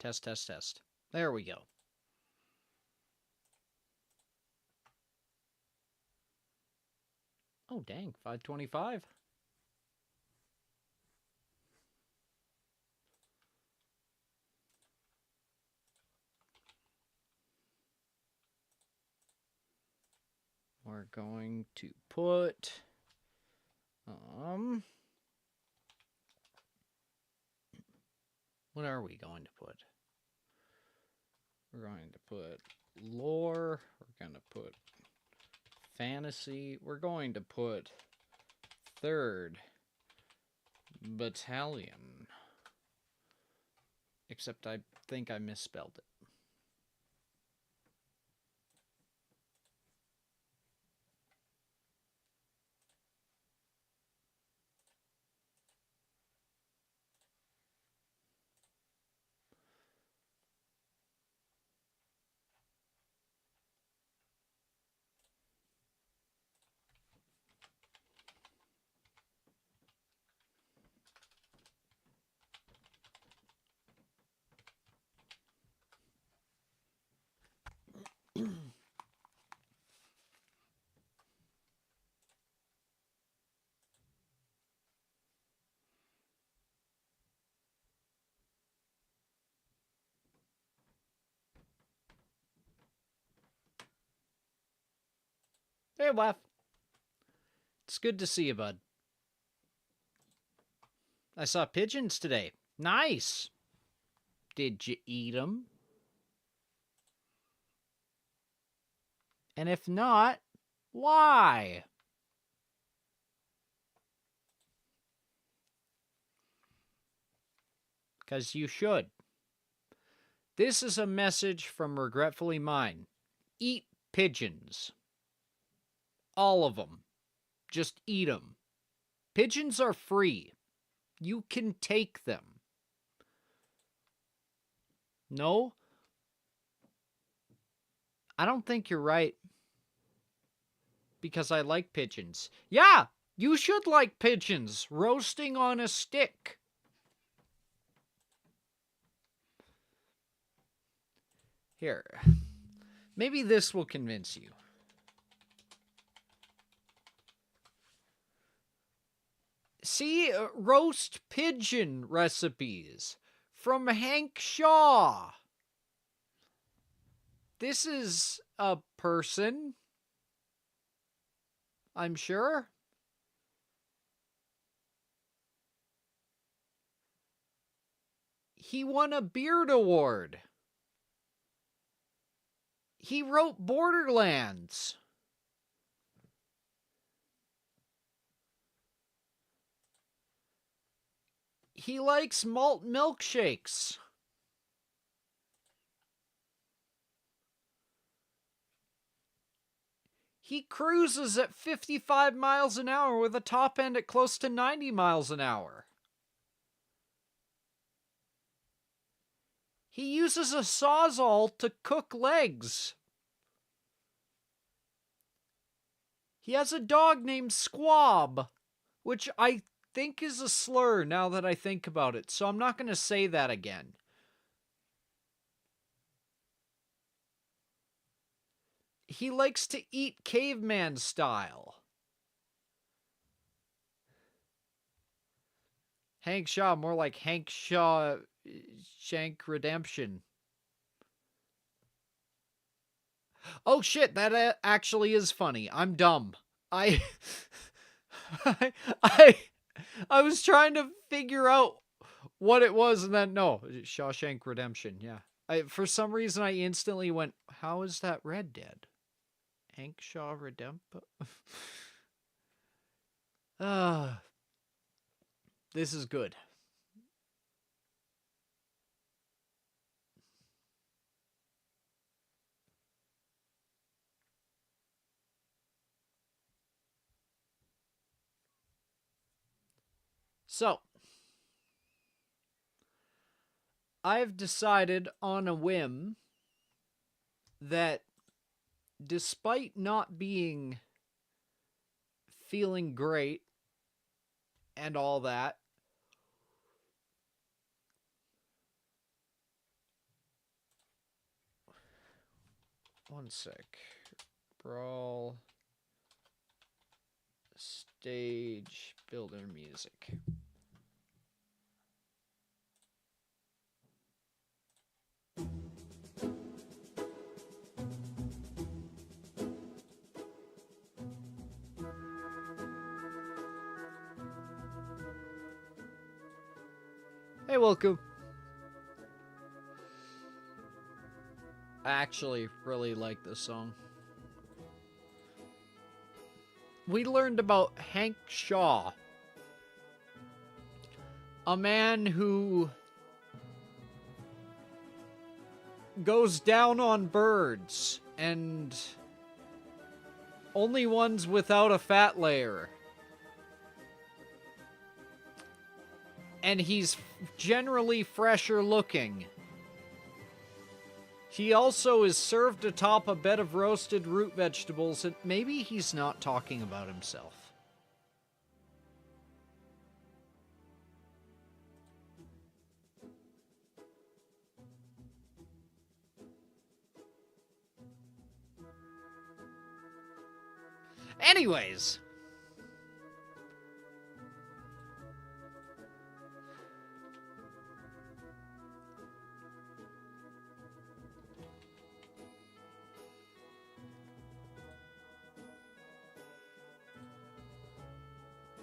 Test, test, test. There we go. Oh, dang. 525. We're going to put... what are we going to put? We're going to put lore. We're going to put fantasy. We're going to put 3rd Battalion. Except I think I misspelled it. Hey, Waf. It's good to see you, bud. I saw pigeons today. Nice. Did you eat them? And if not, why? Because you should. This is a message from Regretfully Mine. Eat pigeons. All of them. Just eat them. Pigeons are free. You can take them. No? I don't think you're right. Because I like pigeons. Yeah, you should like pigeons. Roasting on a stick. Here. Maybe this will convince you. See, roast pigeon recipes from Hank Shaw. This is a person, I'm sure. He won a Beard Award. He wrote Borderlands. He likes malt milkshakes. He cruises at 55 miles an hour with a top end at close to 90 miles an hour. He uses a sawzall to cook legs. He has a dog named Squab, which I think is a slur now that I think about it, so I'm not going to say that again. He likes to eat caveman style. Hank Shaw, more like Hank Shaw Shank Redemption. Oh shit, that actually is funny. I'm dumb. I was trying to figure out what it was, and then no, Shawshank Redemption. Yeah, for some reason I instantly went, "How is that Red Dead?" Hank Shaw Redemption. This is good. So, I've decided on a whim that despite not being feeling great and all that, One sec. Brawl. Stage builder music. Hey, welcome. I actually really like this song. We learned about Hank Shaw, a man who goes down on birds and only ones without a fat layer. And he's generally fresher looking. He also is served atop a bed of roasted root vegetables, and maybe he's not talking about himself. Anyways.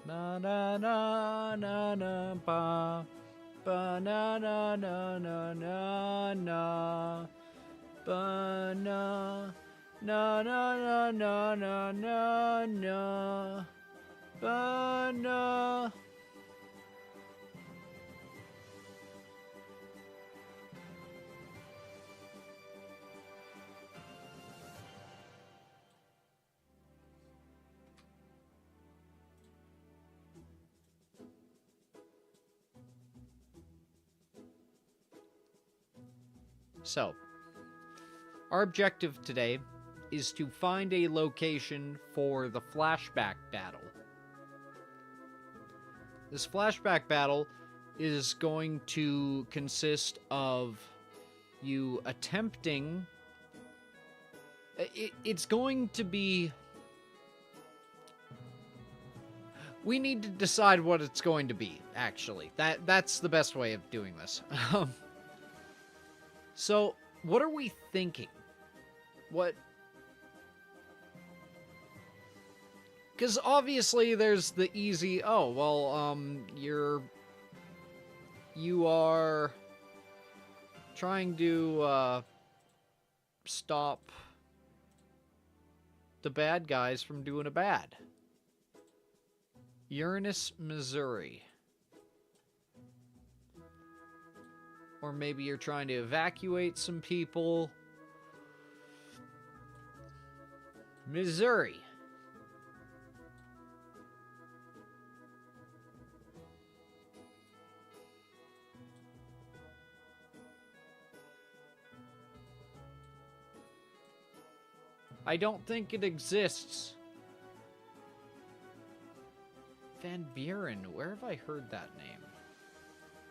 Na na na na na ba ba na na na na na na ba na na na na na na na na ba na. So, our objective today is to find a location for the flashback battle. This flashback battle is going to consist of you attempting... It's going to be... We need to decide what it's going to be, actually. That's the best way of doing this. So, what are we thinking? What... Because obviously there's the easy, oh, well, you are trying to, stop the bad guys from doing a bad. Uranus, Missouri. Or maybe you're trying to evacuate some people. Missouri. I don't think it exists. Van Buren, where have I heard that name?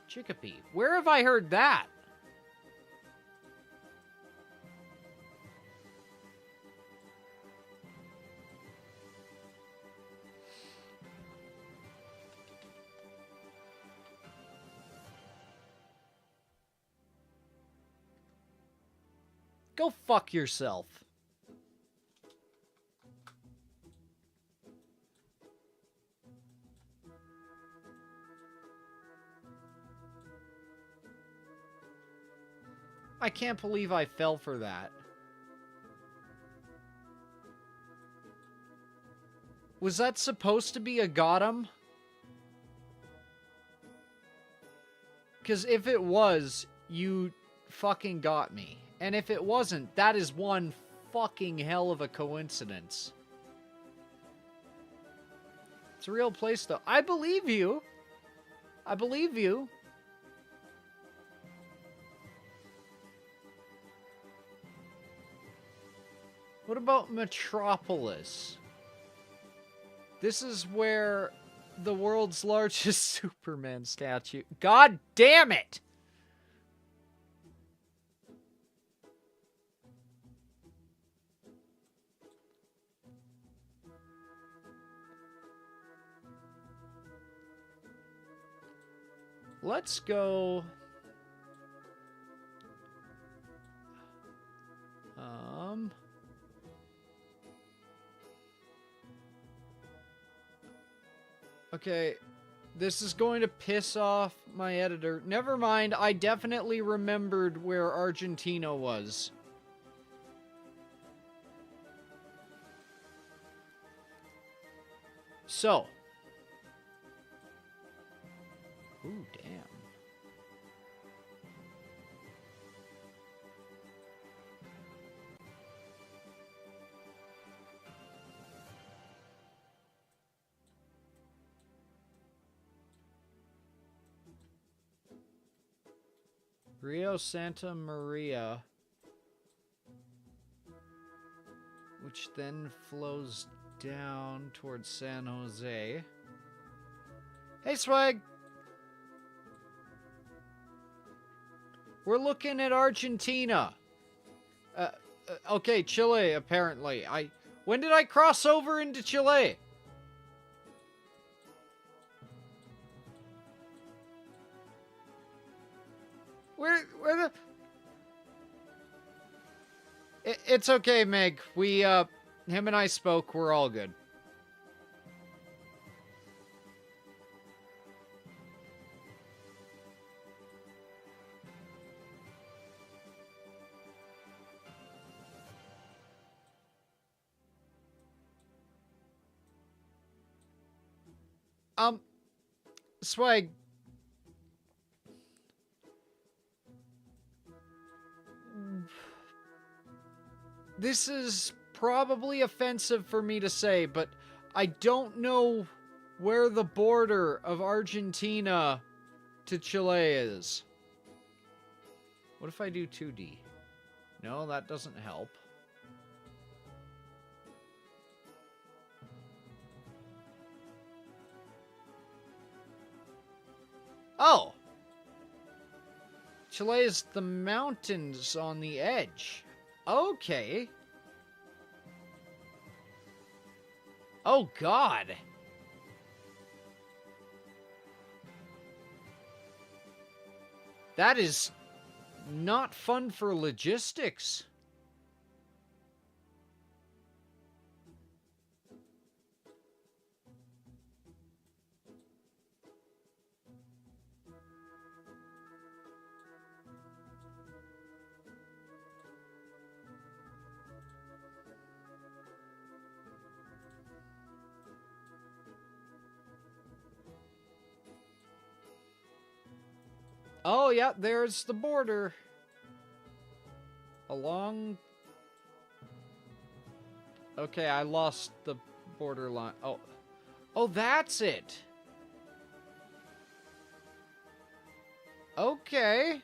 Chicopee, where have I heard that? Go fuck yourself. I can't believe I fell for that. Was that supposed to be a got 'em? Because if it was, you fucking got me. And if it wasn't, that is one fucking hell of a coincidence. It's a real place, though. I believe you. I believe you. What about Metropolis? This is where the world's largest Superman statue... God damn it! Let's go... Okay, this is going to piss off my editor. Never mind, I definitely remembered where Argentina was. So. Ooh, damn. Rio Santa Maria, which then flows down towards San Jose. Hey, Swag! We're looking at Argentina. Okay, Chile, apparently. When did I cross over into Chile? Where the... It's okay, Meg. Him and I spoke. We're all good. Swag. This is probably offensive for me to say, but I don't know where the border of Argentina to Chile is. What if I do 2D? No, that doesn't help. Oh! Chile is the mountains on the edge. Okay. Oh, God. That is not fun for logistics. Oh, yeah, there's the border. Along... Okay, I lost the borderline. Oh. Oh, that's it. Okay.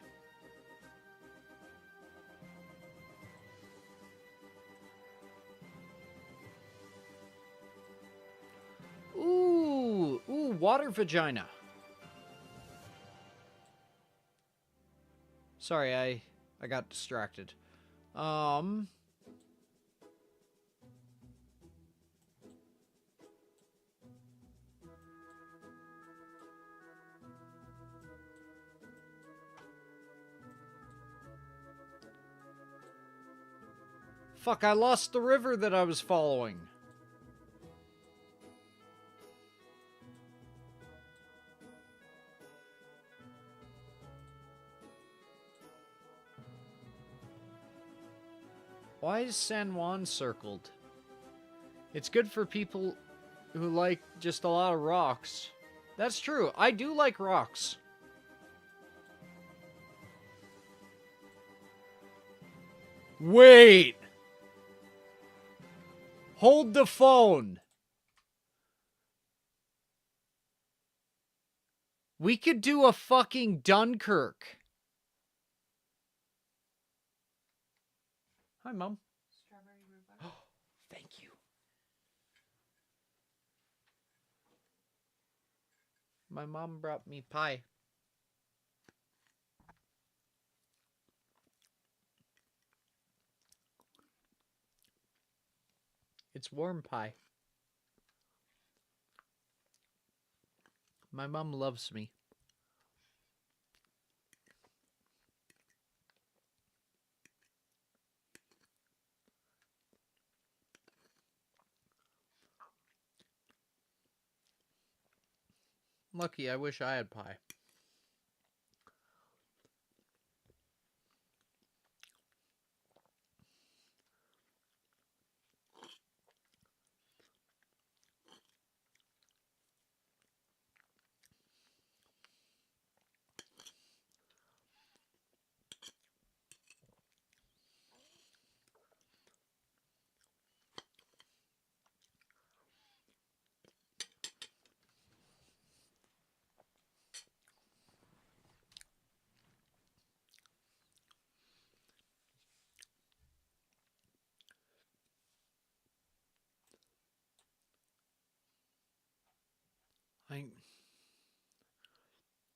Ooh, water vagina. Sorry, I got distracted. Fuck, I lost the river that I was following. Why is San Juan circled? It's good for people who like just a lot of rocks. That's true. I do like rocks. Wait! Hold the phone. We could do a fucking Dunkirk. Hi, Mom. Strawberry rhubarb. Thank you. My mom brought me pie. It's warm pie. My mom loves me. Lucky, I wish I had pie.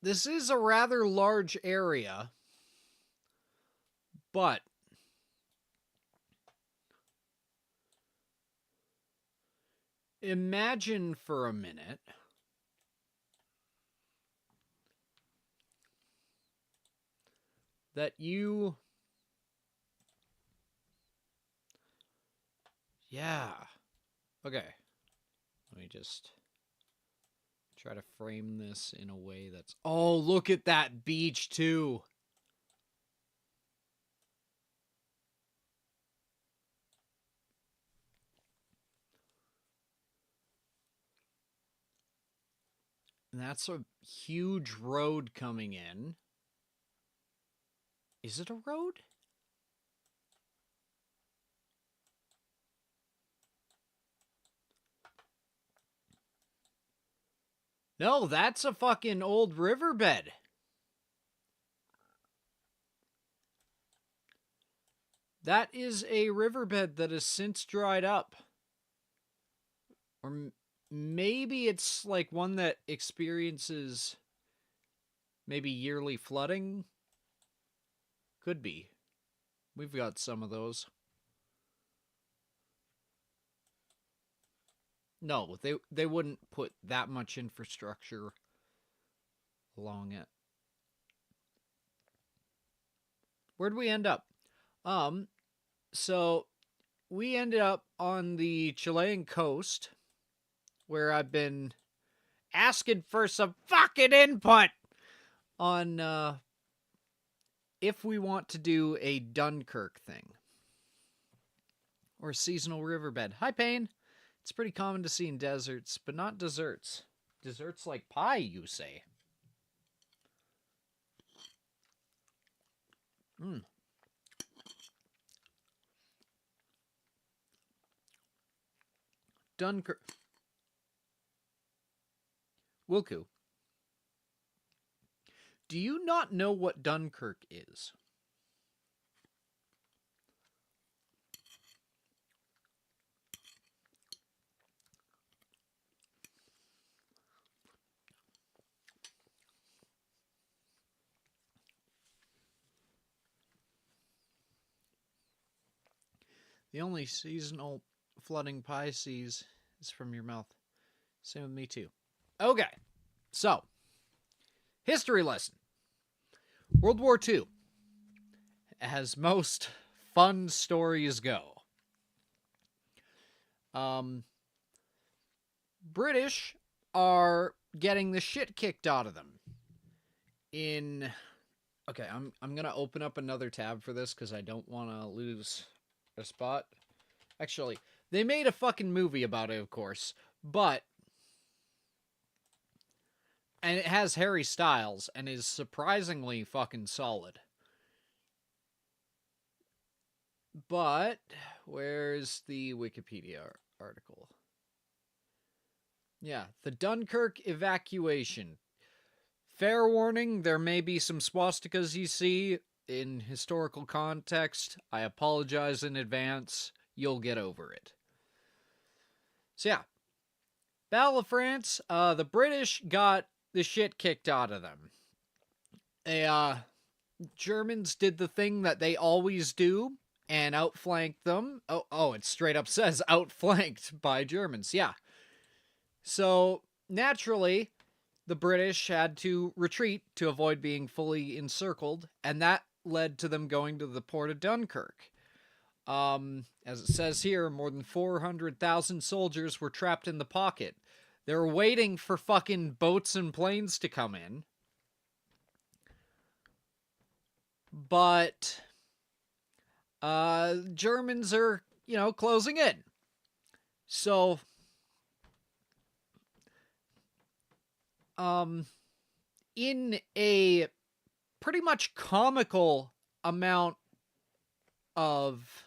This is a rather large area, but imagine for a minute that you... Yeah. Okay. Let me just try to frame this in a way that's... Oh, look at that beach, too. And that's a huge road coming in. Is it a road? No, that's a fucking old riverbed. That is a riverbed that has since dried up. Or maybe it's like one that experiences maybe yearly flooding. Could be. We've got some of those. No, they wouldn't put that much infrastructure along it. Where'd we end up? So we ended up on the Chilean coast, where I've been asking for some fucking input on if we want to do a Dunkirk thing. Or seasonal riverbed. Hi, Payne. It's pretty common to see in deserts, but not desserts. Desserts like pie, you say? Dunkirk. Wilku. Do you not know what Dunkirk is? The only seasonal flooding pie sees is from your mouth. Same with me too. Okay, so history lesson. World War II, as most fun stories go. British are getting the shit kicked out of them. Okay, I'm gonna open up another tab for this because I don't want to lose a spot. Actually, they made a fucking movie about it, of course, but... And it has Harry Styles and is surprisingly fucking solid. But where's the Wikipedia article? Yeah, the Dunkirk evacuation. Fair warning, there may be some swastikas you see in historical context. I apologize in advance. You'll get over it. So yeah, Battle of France, the British got the shit kicked out of them. Germans did the thing that they always do and outflanked them. Oh, it straight up says outflanked by Germans. Yeah. So naturally, the British had to retreat to avoid being fully encircled, and that led to them going to the port of Dunkirk. As it says here, more than 400,000 soldiers were trapped in the pocket. They're waiting for fucking boats and planes to come in. But Germans are, closing in. So in a pretty much comical amount of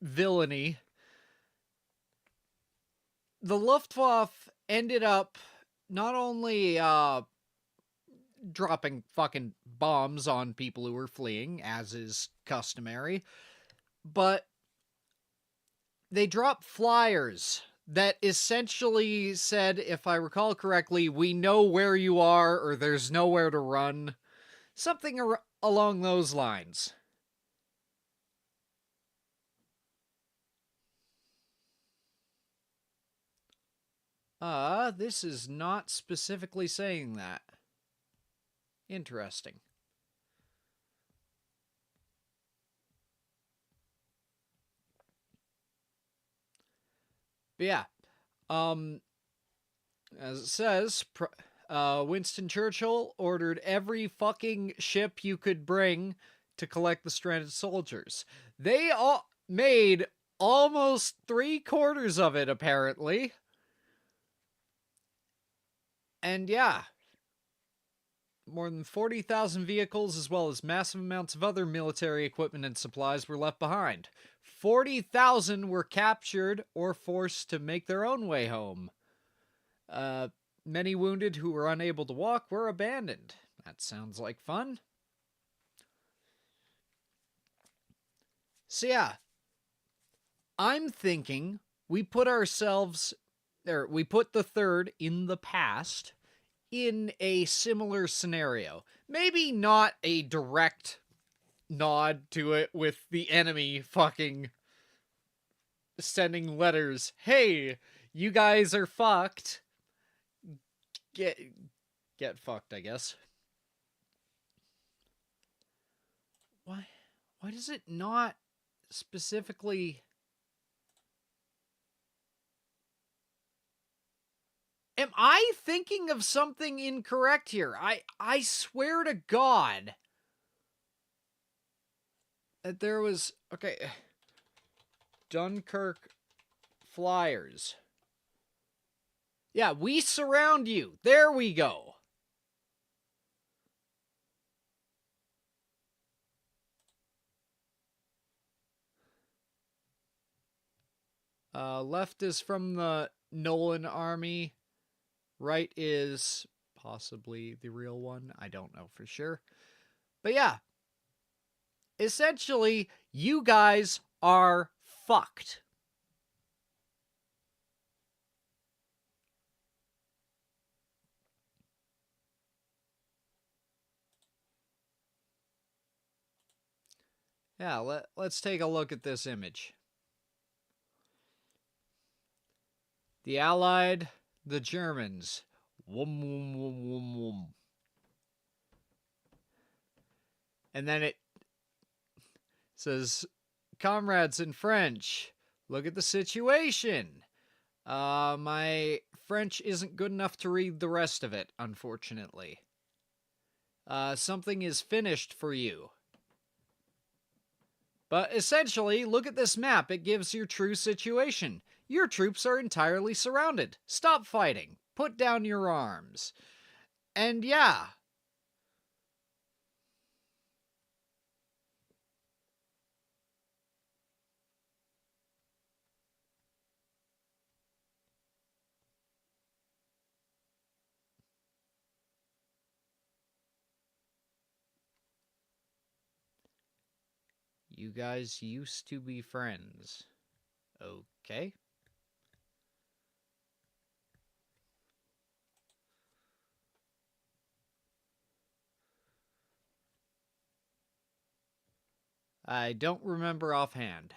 villainy, the Luftwaffe ended up not only dropping fucking bombs on people who were fleeing, as is customary, but they dropped flyers that essentially said, if I recall correctly, "We know where you are," or "There's nowhere to run." Something along those lines. This is not specifically saying that. Interesting. But yeah, as it says, Winston Churchill ordered every fucking ship you could bring to collect the stranded soldiers. They all made almost 3/4 of it, apparently. And yeah, more than 40,000 vehicles, as well as massive amounts of other military equipment and supplies, were left behind. 40,000 were captured or forced to make their own way home. Many wounded who were unable to walk were abandoned. That sounds like fun. So yeah, I'm thinking we put the third in the past in a similar scenario. Maybe not a direct nod to it with the enemy fucking sending letters. "Hey, you guys are fucked. Get fucked, I guess." Why does it not specifically... Am I thinking of something incorrect here? I swear to God that there was... Okay. Dunkirk flyers. Yeah, "We surround you." There we go. Left is from the Nolan army. Right is possibly the real one. I don't know for sure. But yeah. Essentially, you guys are fucked. Yeah, let's take a look at this image. The Allied, the Germans. Wum, wum, wum, wum, wum. And then it says, "Comrades," in French, "look at the situation." My French isn't good enough to read the rest of it, unfortunately. "Something is finished for you." But essentially, look at this map. It gives your true situation. Your troops are entirely surrounded. Stop fighting. Put down your arms. And yeah. You guys used to be friends. Okay. I don't remember offhand.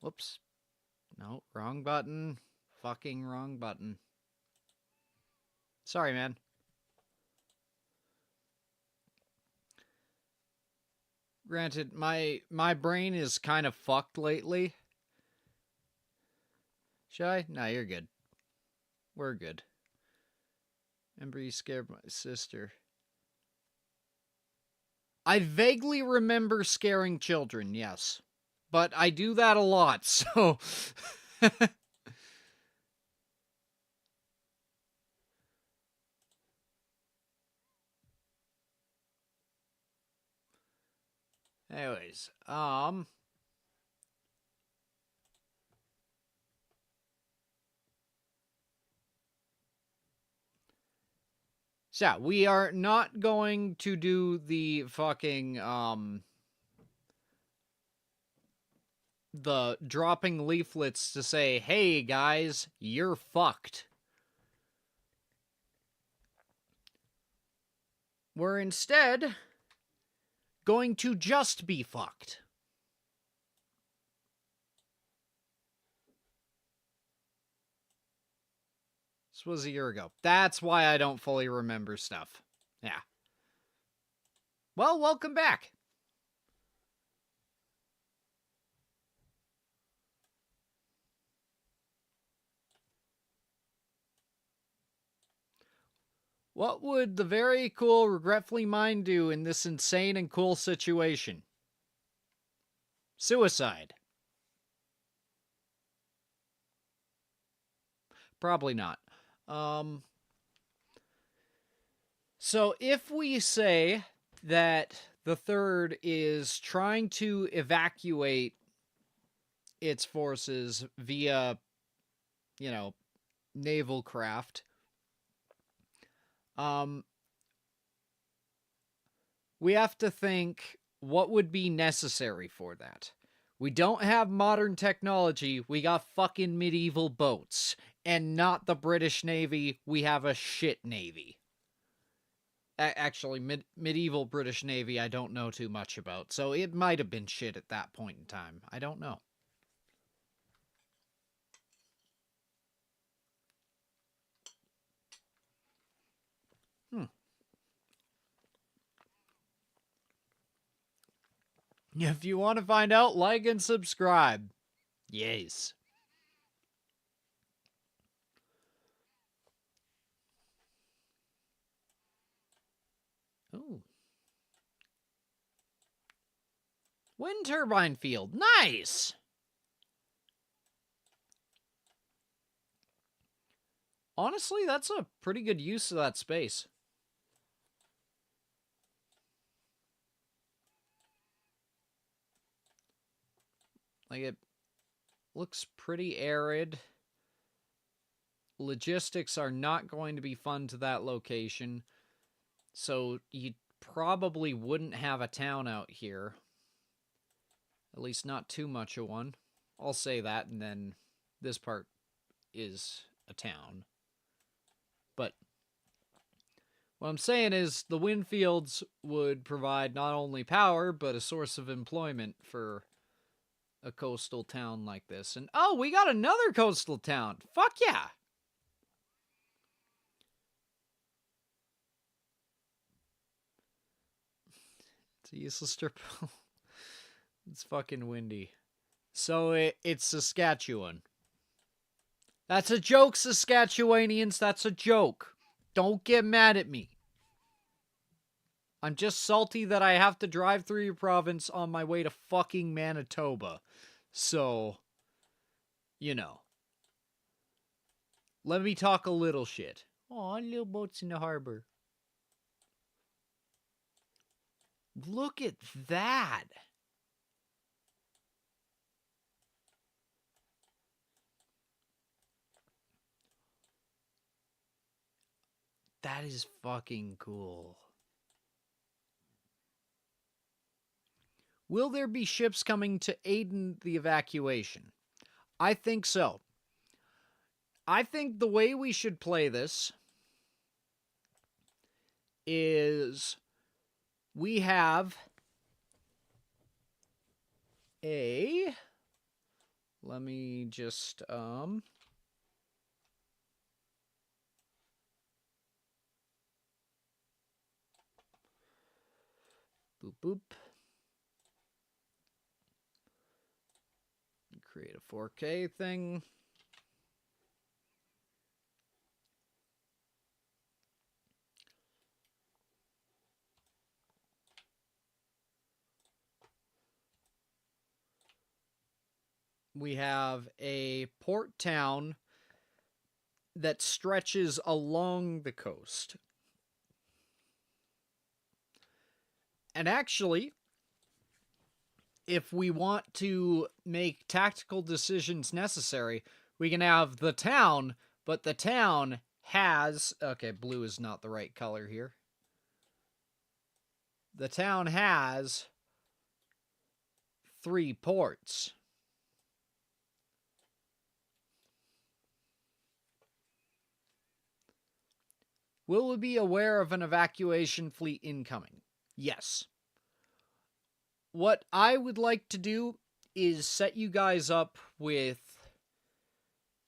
Whoops. No, wrong button. Fucking wrong button. Sorry, man. Granted, my brain is kind of fucked lately. Should I? No, you're good. We're good. Remember you scared my sister. I vaguely remember scaring children, yes. But I do that a lot, so... Anyways, so, we are not going to do the fucking, the dropping leaflets to say, hey, guys, you're fucked. We're instead going to just be fucked. This was a year ago. That's why I don't fully remember stuff. Yeah. Well, welcome back. What would the very cool Regretfully Mine do in this insane and cool situation? Suicide. Probably not. So if we say that the third is trying to evacuate its forces via, you know, naval craft, we have to think what would be necessary for that. We don't have modern technology. We got fucking medieval boats. And not the British Navy. We have a shit navy. Actually, medieval British Navy I don't know too much about. So it might have been shit at that point in time. I don't know. If you want to find out, like and subscribe. Yes. Ooh. Wind turbine field. Nice! Honestly, that's a pretty good use of that space. Like, it looks pretty arid. Logistics are not going to be fun to that location. So you probably wouldn't have a town out here. At least not too much of one. I'll say that, and then this part is a town. But what I'm saying is the wind fields would provide not only power, but a source of employment for a coastal town like this. And oh, we got another coastal town. Fuck yeah. It's a useless strip. It's fucking windy. So it's Saskatchewan. That's a joke, Saskatchewanians. That's a joke. Don't get mad at me. I'm just salty that I have to drive through your province on my way to fucking Manitoba. So, you know. Let me talk a little shit. Aw, little boats in the harbor. Look at that. That is fucking cool. Will there be ships coming to aid in the evacuation? I think so. I think the way we should play this is we have a... Let me just... Boop, boop. Create a 4K thing. We have a port town that stretches along the coast. And actually, if we want to make tactical decisions necessary, we can have the town, but the town has... Okay, blue is not the right color here. The town has 3 ports. Will we be aware of an evacuation fleet incoming? Yes. What I would like to do is set you guys up with,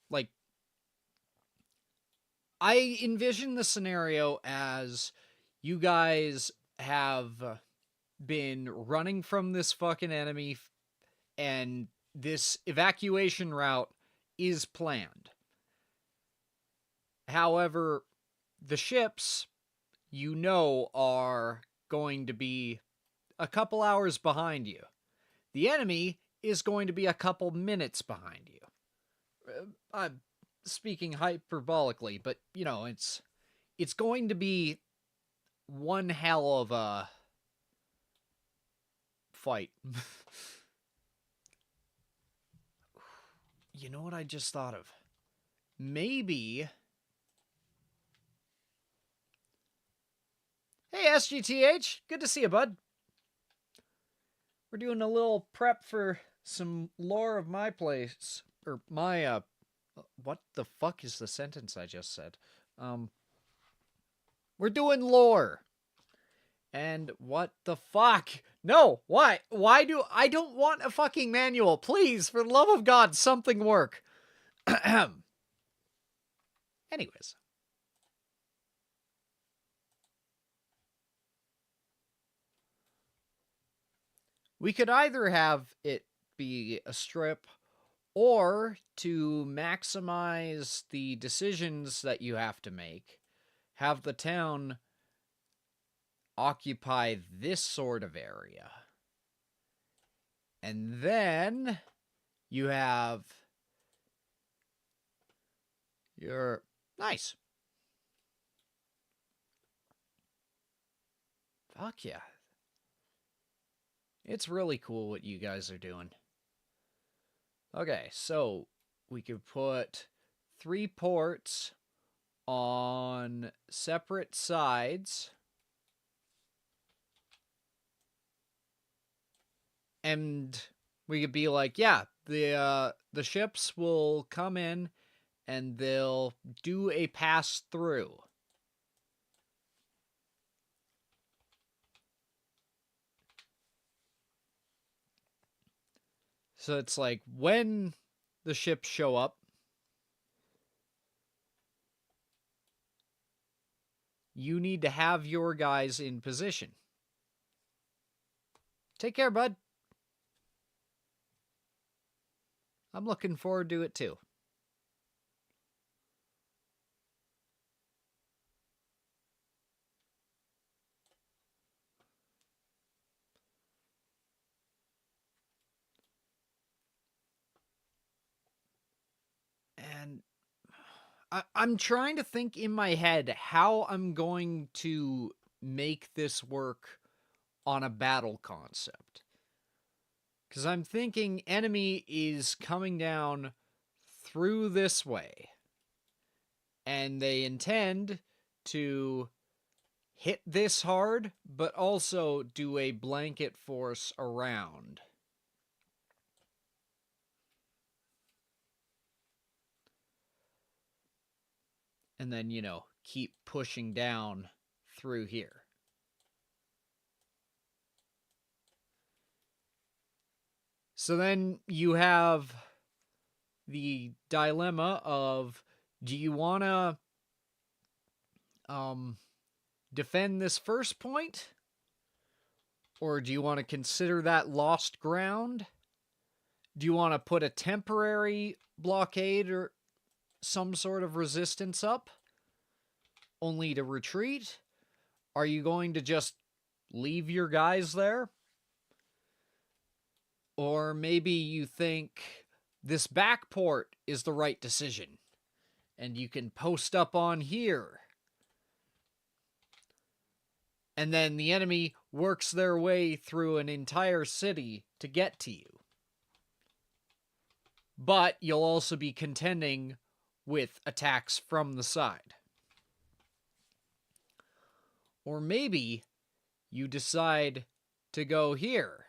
like, I envision the scenario as you guys have been running from this fucking enemy, and this evacuation route is planned. However, the ships, you know, are going to be a couple hours behind you. The enemy is going to be a couple minutes behind you. I'm speaking hyperbolically, but, you know, it's going to be one hell of a fight. You know what I just thought of? Maybe... Hey, SGTH! Good to see you, bud. We're doing a little prep for some lore of my place. Or my, what the fuck is the sentence I just said? We're doing lore. And what the fuck? No, why? Why do... I don't want a fucking manual. Please, for the love of God, something work. Anyways. We could either have it be a strip, or to maximize the decisions that you have to make, have the town occupy this sort of area. And then you have your... Nice. Fuck yeah. It's really cool what you guys are doing. Okay, so we could put 3 ports on separate sides. And we could be like, yeah, the ships will come in and they'll do a pass through. So it's like, when the ships show up, you need to have your guys in position. Take care, bud. I'm looking forward to it too. And I'm trying to think in my head how I'm going to make this work on a battle concept. Because I'm thinking enemy is coming down through this way. And they intend to hit this hard, but also do a blanket force around. And then, you know, keep pushing down through here. So then you have the dilemma of, do you want to defend this first point? Or do you want to consider that lost ground Do you want to put a temporary blockade or some sort of resistance up, only to retreat? Are you going to just leave your guys there? Or maybe you think this back port is the right decision, and you can post up on here. And then the enemy works their way through an entire city to get to you. But you'll also be contending with attacks from the side. Or maybe you decide to go here,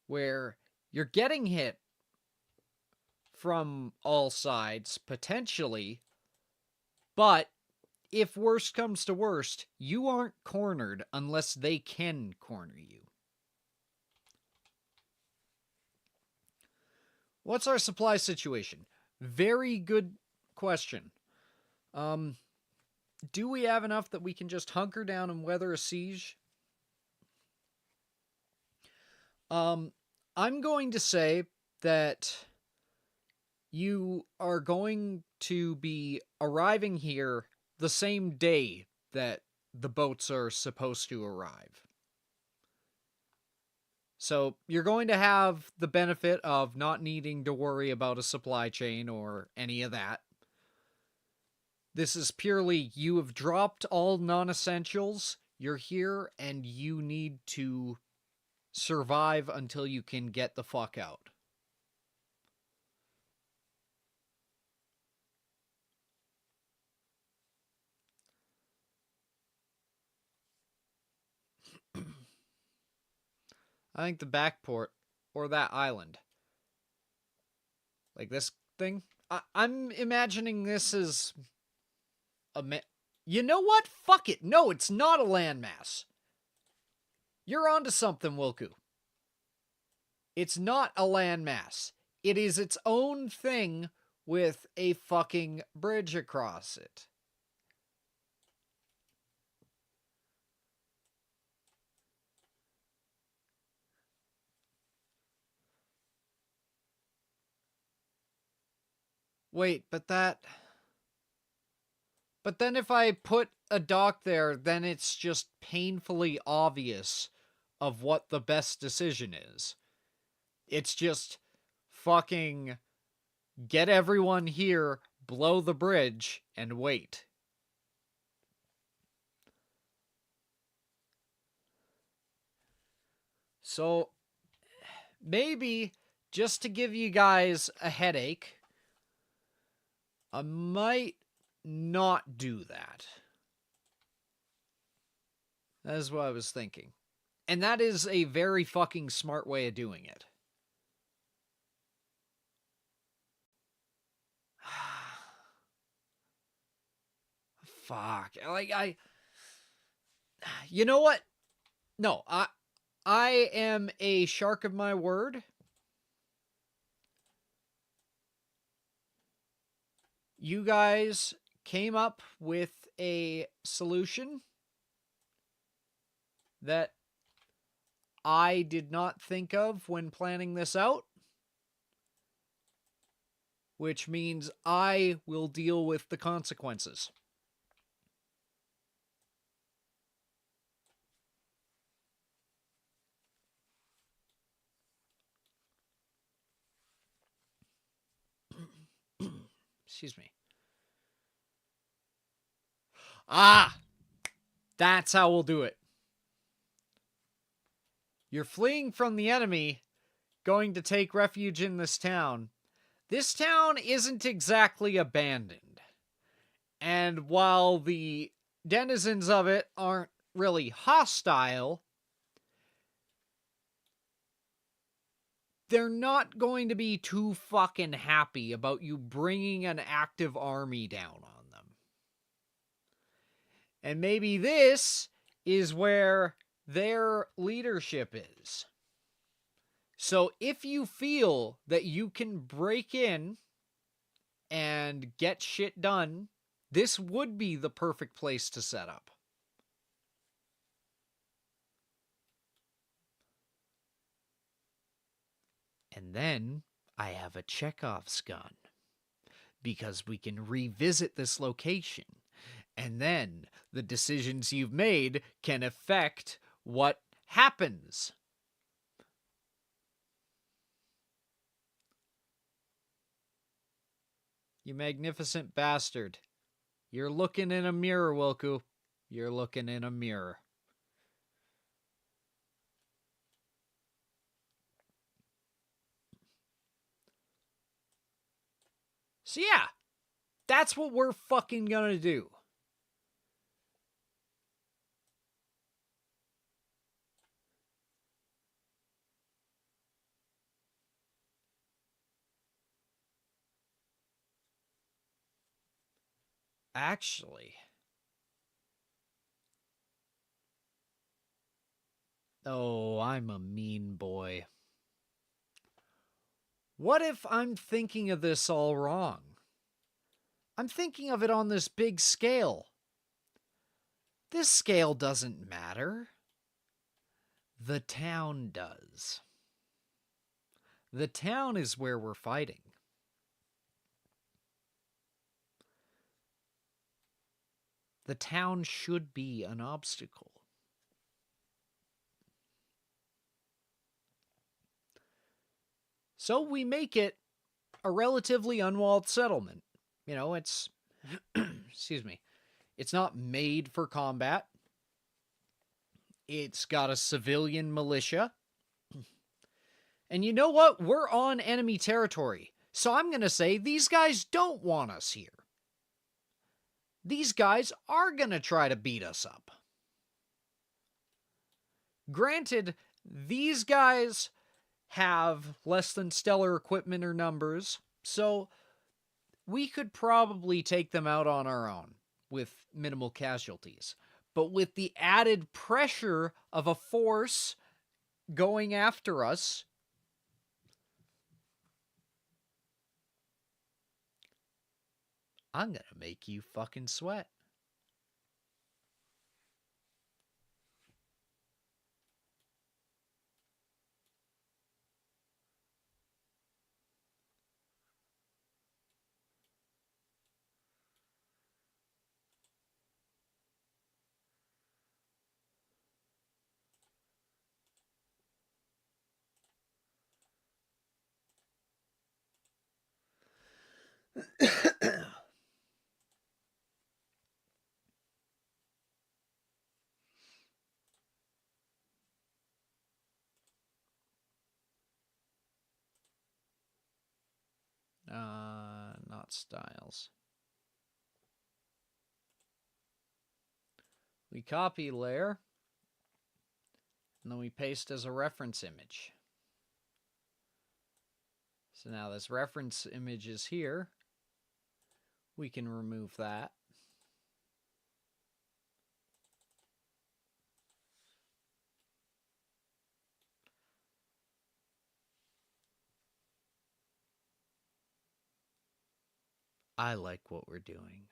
where you're getting hit from all sides, potentially, but if worst comes to worst, you aren't cornered unless they can corner you. What's our supply situation? Very good question. Do we have enough that we can just hunker down and weather a siege? I'm going to say that you are going to be arriving here the same day that the boats are supposed to arrive. So you're going to have the benefit of not needing to worry about a supply chain or any of that. This is purely, you have dropped all non-essentials, you're here, and you need to survive until you can get the fuck out. I think the back port, or that island, like this thing, I'm imagining this is a you know what? Fuck it. No, it's not a landmass. You're onto something, Wilku. It's not a landmass. It is its own thing with a fucking bridge across it. Wait, but then if I put a dock there, then it's just painfully obvious of what the best decision is. It's just fucking get everyone here, blow the bridge, and wait. So, maybe, just to give you guys a headache, I might not do that. That is what I was thinking. And that is a very fucking smart way of doing it. Fuck. You know what? No, I am a shark of my word. You guys came up with a solution that I did not think of when planning this out, which means I will deal with the consequences. Excuse me. That's how we'll do it. You're fleeing from the enemy, going to take refuge in this town. This town isn't exactly abandoned. And while the denizens of it aren't really hostile, they're not going to be too fucking happy about you bringing an active army down on them. And maybe this is where their leadership is. So if you feel that you can break in and get shit done, this would be the perfect place to set up. And then I have a Chekhov's gun, because we can revisit this location, and then the decisions you've made can affect what happens. You magnificent bastard. You're looking in a mirror, Wilku. You're looking in a mirror. So yeah, that's what we're fucking gonna do. Actually, oh, I'm a mean boy. What if I'm thinking of this all wrong? I'm thinking of it on this big scale. This scale doesn't matter. The town does. The town is where we're fighting. The town should be an obstacle. So we make it a relatively unwalled settlement. You know, it's, excuse me, it's not made for combat. It's got a civilian militia. And you know what? We're on enemy territory. So I'm going to say these guys don't want us here. These guys are going to try to beat us up. Granted, these guys have less than stellar equipment or numbers, so we could probably take them out on our own with minimal casualties. But with the added pressure of a force going after us, I'm gonna make you fucking sweat. Not styles. We copy layer, and then we paste as a reference image. So now this reference image is here. We can remove that. I like what we're doing.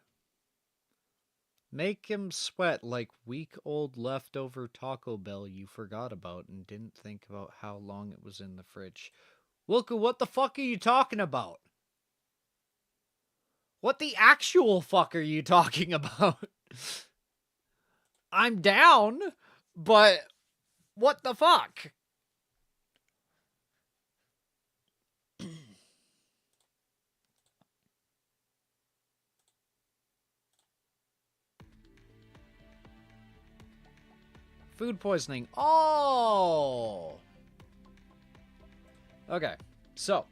Make him sweat like week old leftover Taco Bell you forgot about and didn't think about how long it was in the fridge. Wilka, what the fuck are you talking about? What the actual fuck are you talking about? I'm down, but what the fuck? Food poisoning. Oh! Okay, so.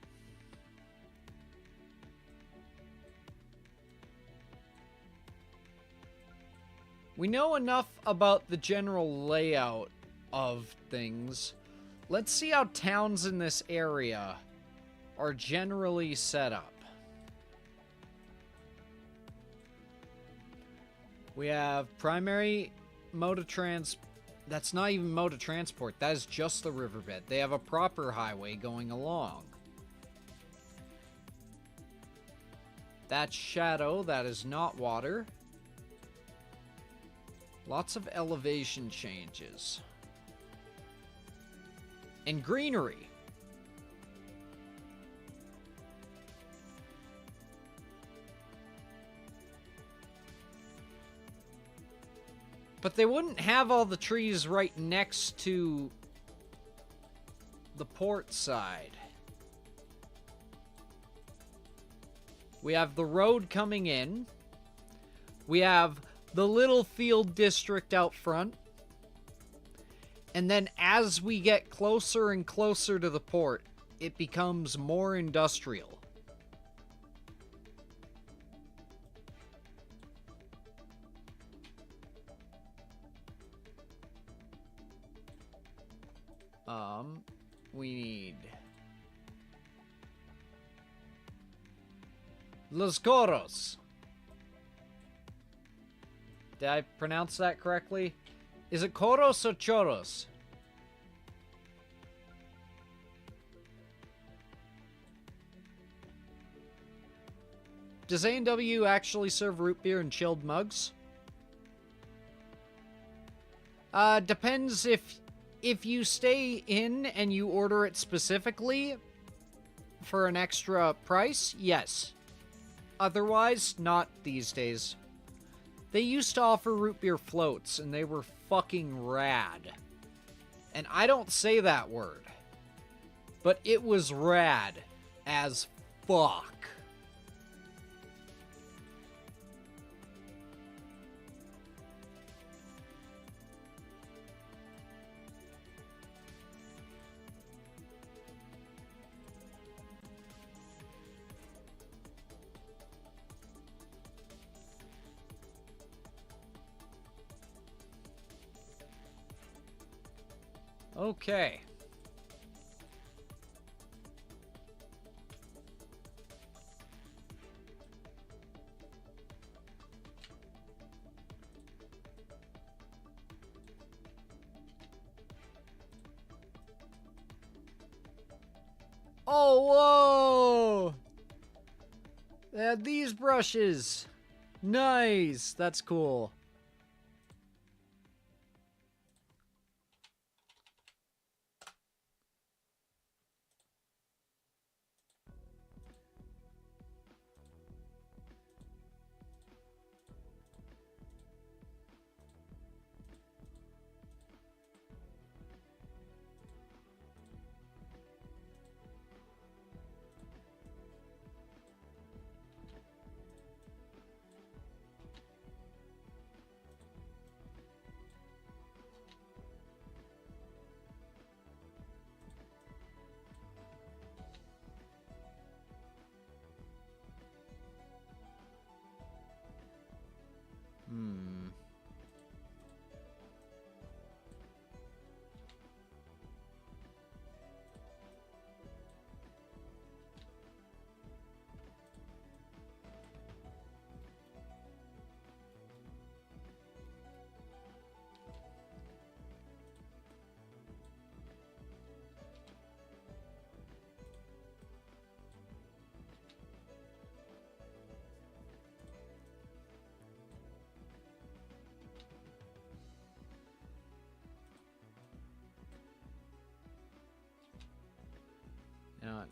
We know enough about the general layout of things. Let's see how towns in this area are generally set up. We have primary mode of transport. That's not even mode of transport. That is just the riverbed. They have a proper highway going along. That's shadow. That is not water. Lots of elevation changes. And greenery. But they wouldn't have all the trees right next to the port side. We have the road coming in. We have the little field district out front. And then as we get closer and closer to the port, it becomes more industrial. We need Los Coros. Did I pronounce that correctly? Is it Coros or Choros? Does A&W actually serve root beer in chilled mugs? Depends if you stay in and you order it specifically for an extra price, yes. Otherwise, not these days. They used to offer root beer floats, and they were fucking rad. And I don't say that word, but it was rad as fuck. Okay. Oh, whoa! They had these brushes. Nice. That's cool.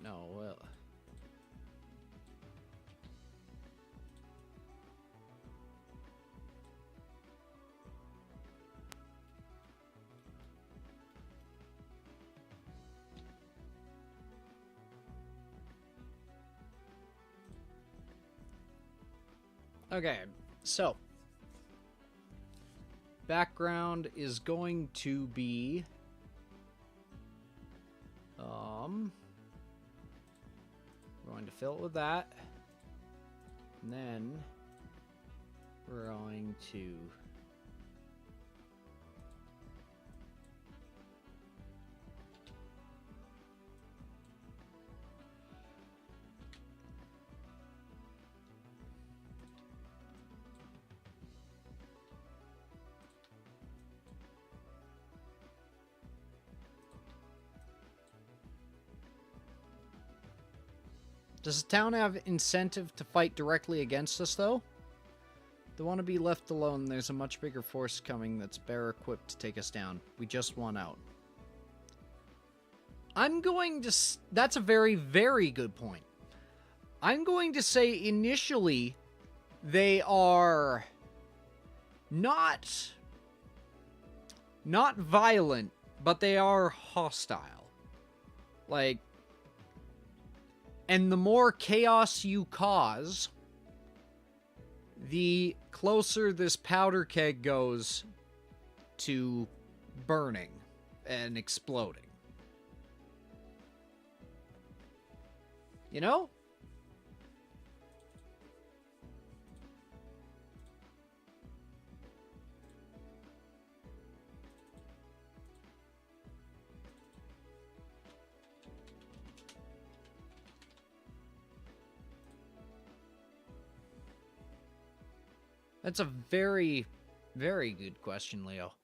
No, well. Okay, so background is going to be going to fill it with that, and then we're going to Does the town have incentive to fight directly against us, though? They want to be left alone. There's a much bigger force coming that's better equipped to take us down. We just want out. I'm going to... That's a very, very good point. I'm going to say initially they are not not violent, but they are hostile. Like, and the more chaos you cause, the closer this powder keg goes to burning and exploding. You know? That's a very, very good question, Leo.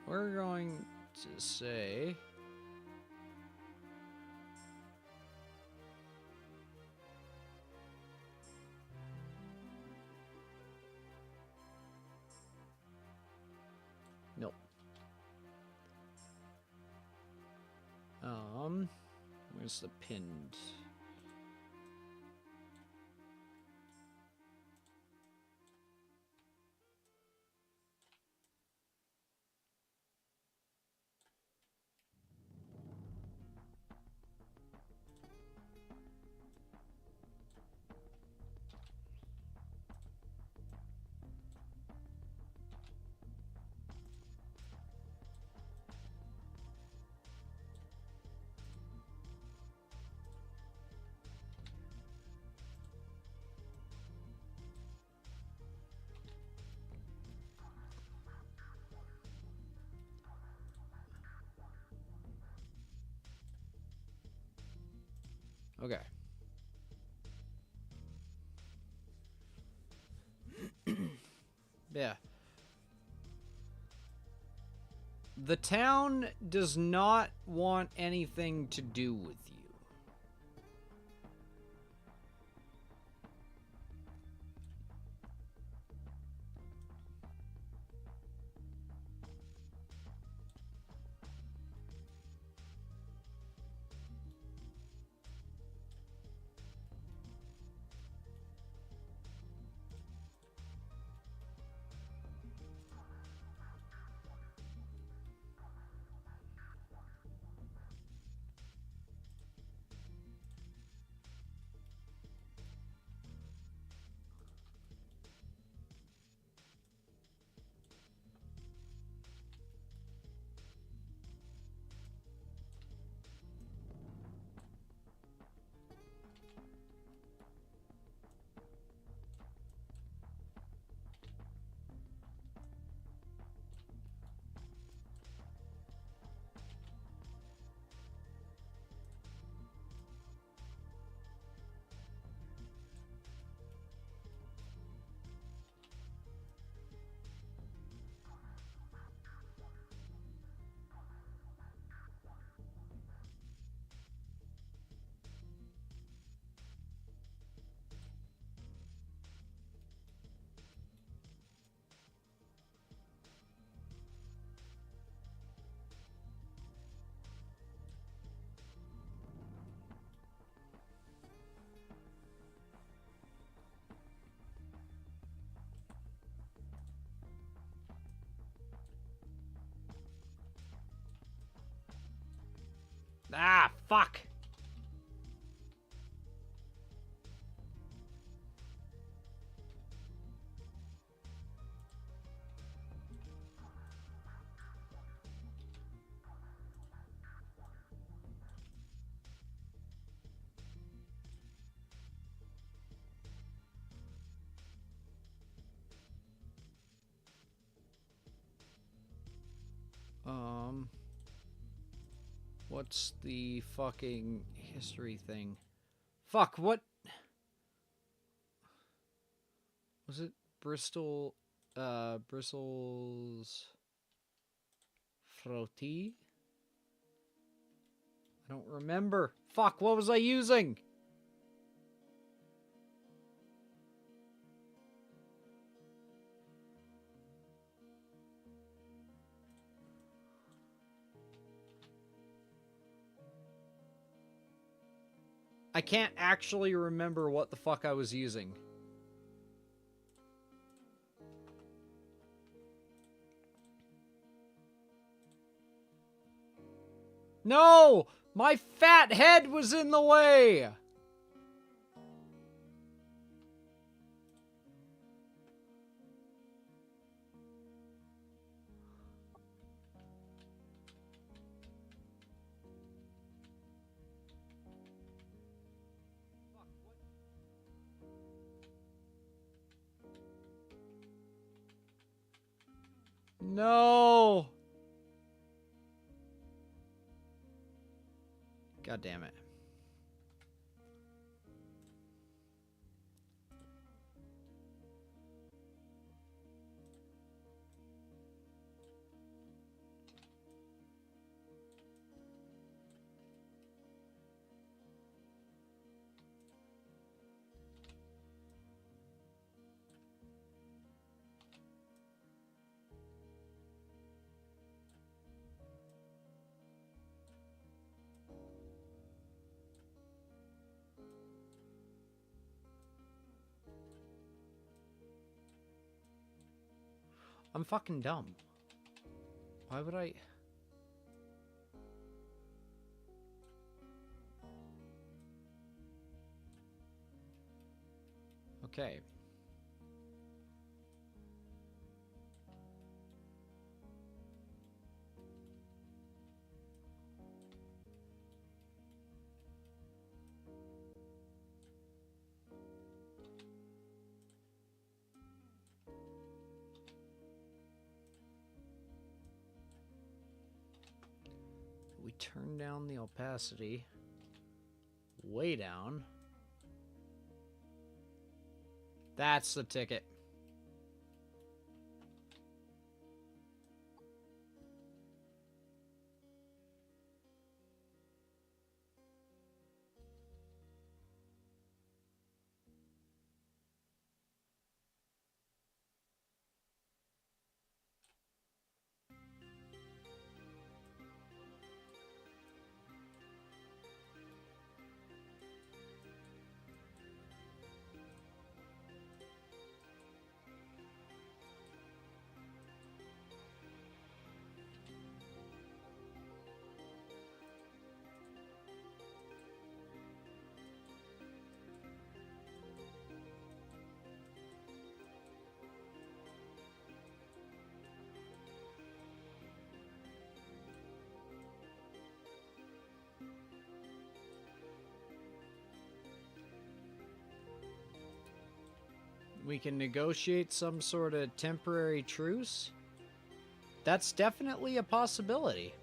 We're going to say... Nope. Where's the pinned... Okay. Yeah. The town does not want anything to do with you. Ah, fuck! What's the fucking history thing? Fuck, what? Was it Bristol, Bristol's Frotee? I don't remember. Fuck, what was I using? I can't actually remember what the fuck I was using. No! My fat head was in the way! No! God damn it. I'm fucking dumb. Why would I... Okay. We turn down the opacity. Way down. That's the ticket. We can negotiate some sort of temporary truce. That's definitely a possibility.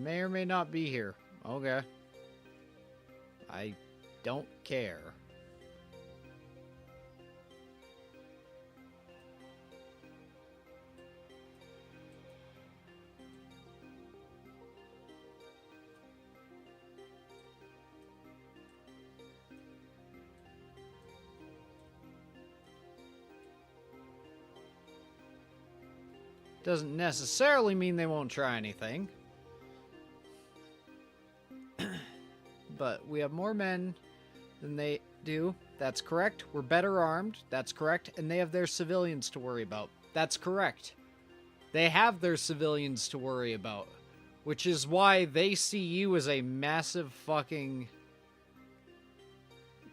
may or may not be here. Okay. I don't care. Doesn't necessarily mean they won't try anything. But we have more men than they do. That's correct. We're better armed. That's correct. And they have their civilians to worry about. That's correct. They have their civilians to worry about. Which is why they see you as a massive fucking...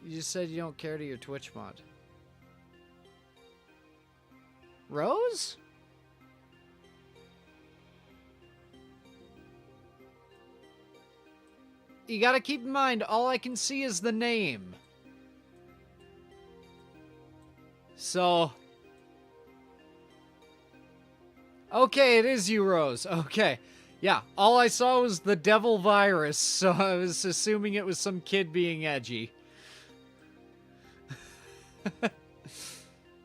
You just said you don't care to your Twitch mod. Rose? You gotta keep in mind, all I can see is the name. So... Okay, it is you, Rose. Okay. Yeah, all I saw was the devil virus, so I was assuming it was some kid being edgy.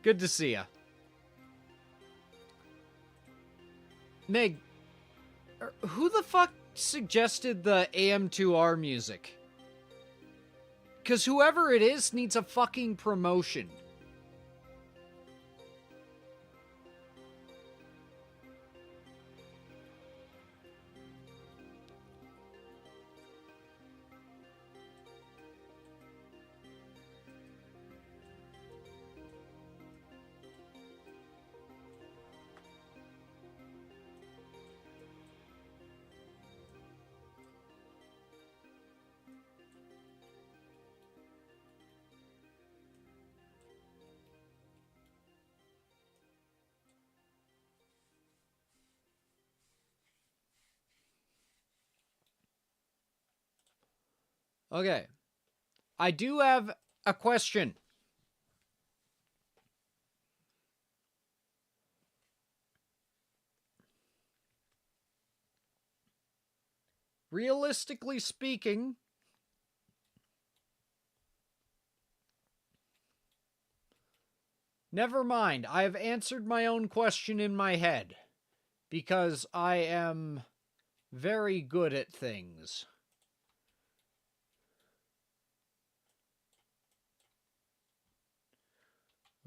Good to see ya. Meg, who the fuck suggested the AM2R music? Because whoever it is needs a fucking promotion. Okay. I do have a question. Realistically speaking, never mind. I have answered my own question in my head because I am very good at things.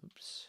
Oops.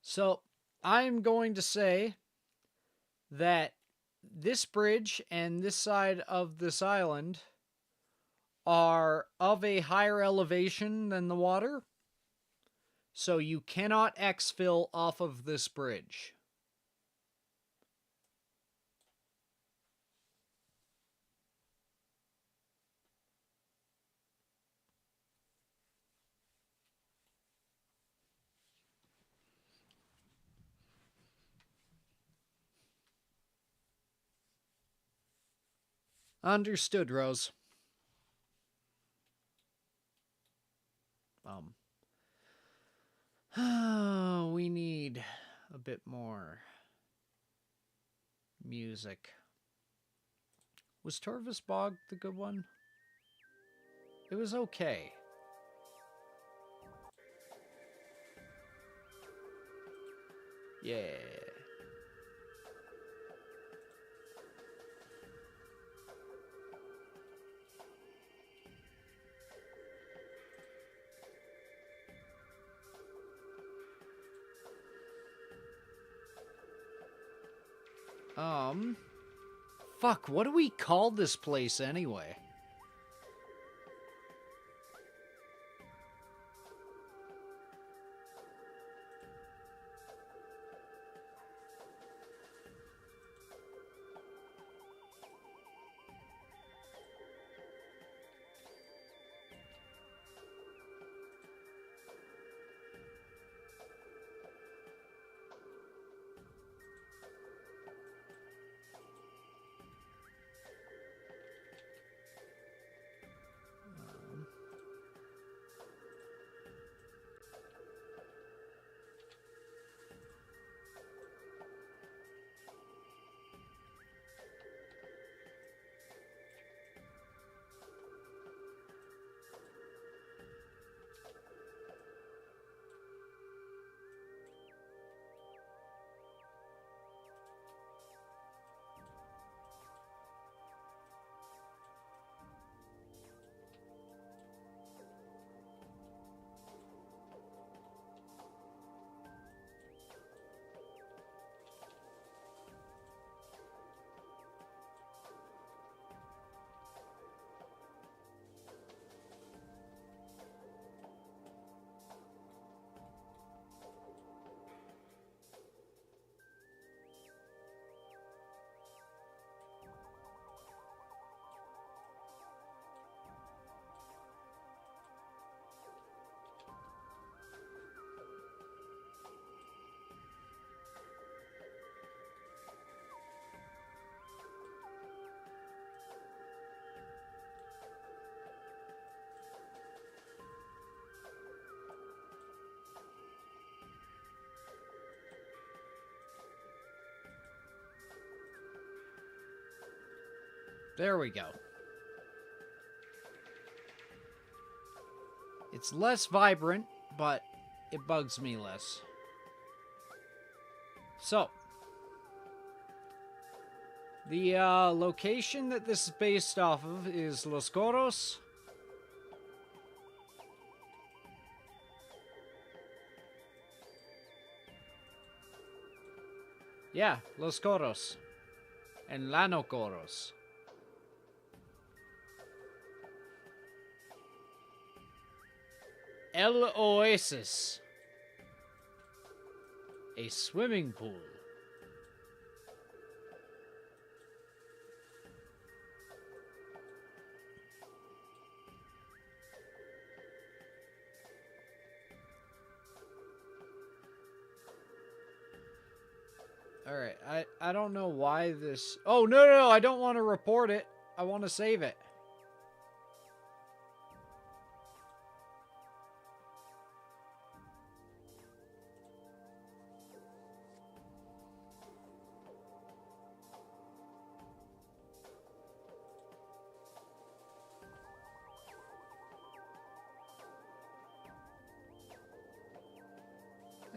So, I'm going to say that this bridge and this side of this island are of a higher elevation than the water, so you cannot exfil off of this bridge. Understood, Rose. We need a bit more music. Was Torvis Bog the good one? It was okay. Yeah. Fuck, what do we call this place anyway? There we go. It's less vibrant, but it bugs me less. So, the location that this is based off of is Los Coros. Yeah, Los Coros. And Llano Coros. El Oasis. A swimming pool. Alright, I don't know why this... Oh, no, I don't want to report it. I want to save it.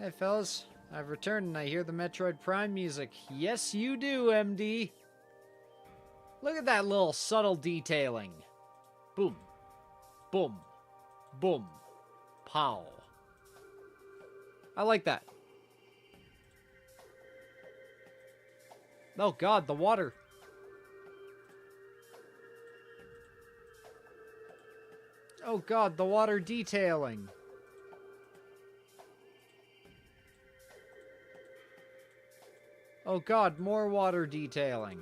Hey, fellas. I've returned and I hear the Metroid Prime music. Yes, you do, MD. Look at that little subtle detailing. Boom. Boom. Boom. Pow. I like that. Oh god, the water. Oh god, the water detailing. Oh god, more water detailing.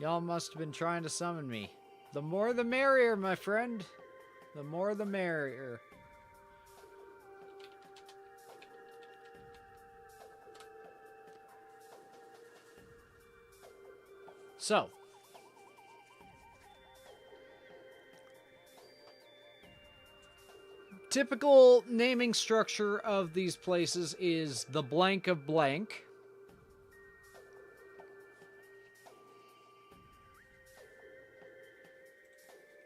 Y'all must have been trying to summon me. The more the merrier, my friend. The more the merrier. So. Typical naming structure of these places is the blank of blank.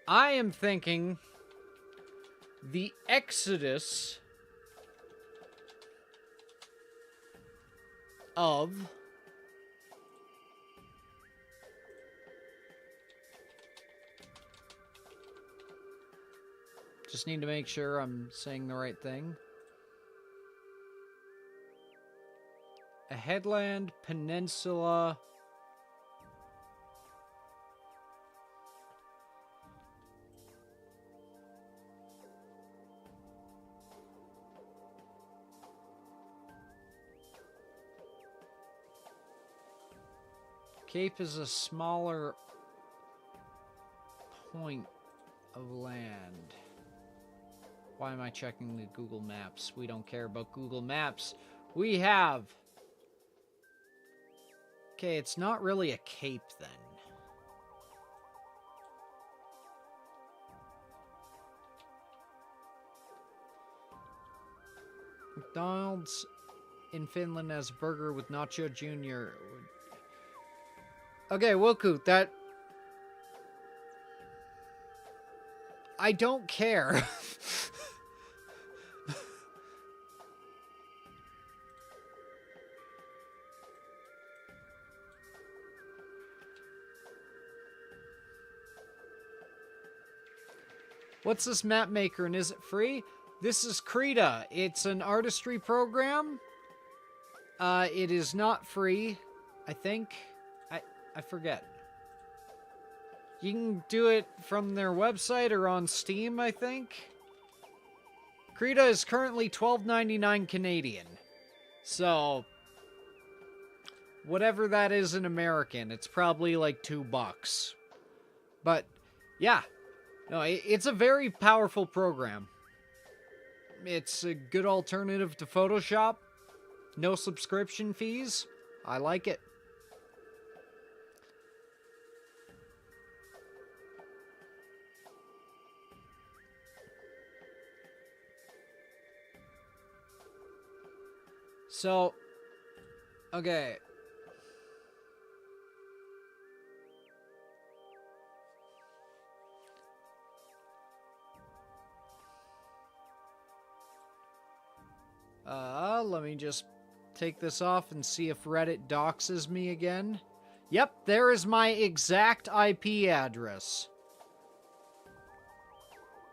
I am thinking the exodus of just need to make sure I'm saying the right thing. A headland, peninsula. Cape is a smaller point of land. Why am I checking the Google Maps? We don't care about Google Maps. We have... Okay, it's not really a cape then. McDonald's in Finland has a burger with Nacho Jr. Okay, Woku, that... I don't care. What's this map maker and is it free? This is Krita. It's an artistry program. It is not free, I think. I forget. You can do it from their website or on Steam, I think. Krita is currently $12.99 Canadian. So, whatever that is in American, it's probably like $2. But, yeah. No, it's a very powerful program. It's a good alternative to Photoshop. No subscription fees. I like it. So, Okay. Let me just take this off and see if Reddit doxes me again. Yep, there is my exact IP address.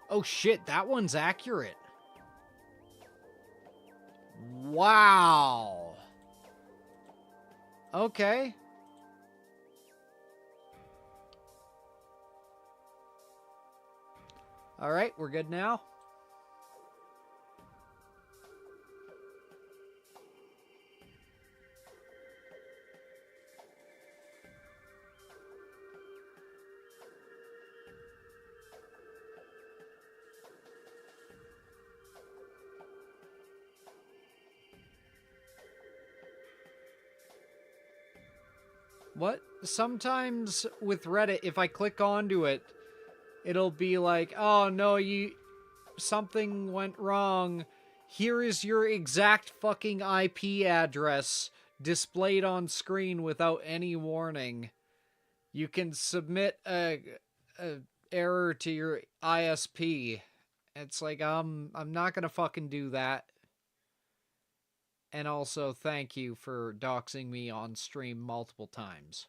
Oh shit, that one's accurate. Wow. Okay. Alright, we're good now. What? Sometimes with Reddit, if I click onto it, it'll be like, oh no, something went wrong. Here is your exact fucking IP address displayed on screen without any warning. You can submit a error to your ISP. It's like, I'm not gonna fucking do that. And also, thank you for doxing me on stream multiple times.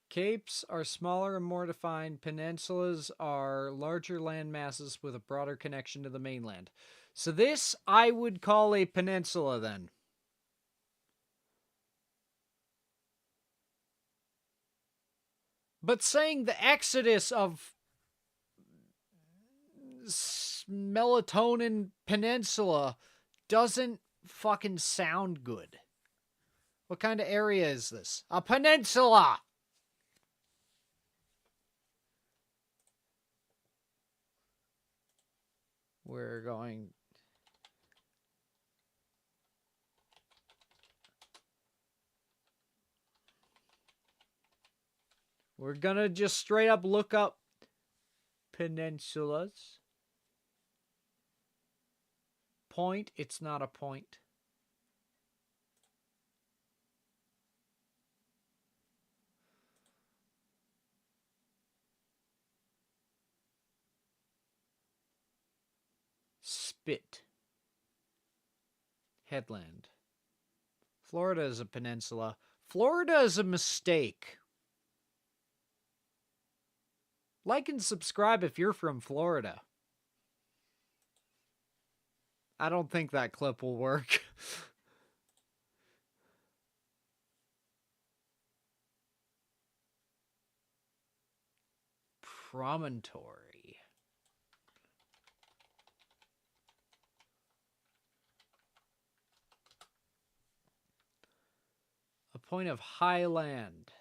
Capes are smaller and more defined. Peninsulas are larger land masses with a broader connection to the mainland. So this I would call a peninsula then. But saying the exodus of Melatonin Peninsula doesn't fucking sound good. What kind of area is this? A peninsula! We're going... We're gonna just straight up look up peninsulas. Point, it's not a point. Spit. Headland. Florida is a peninsula. Florida is a mistake. Like and subscribe if you're from Florida. I don't think that clip will work. Promontory. A point of high land.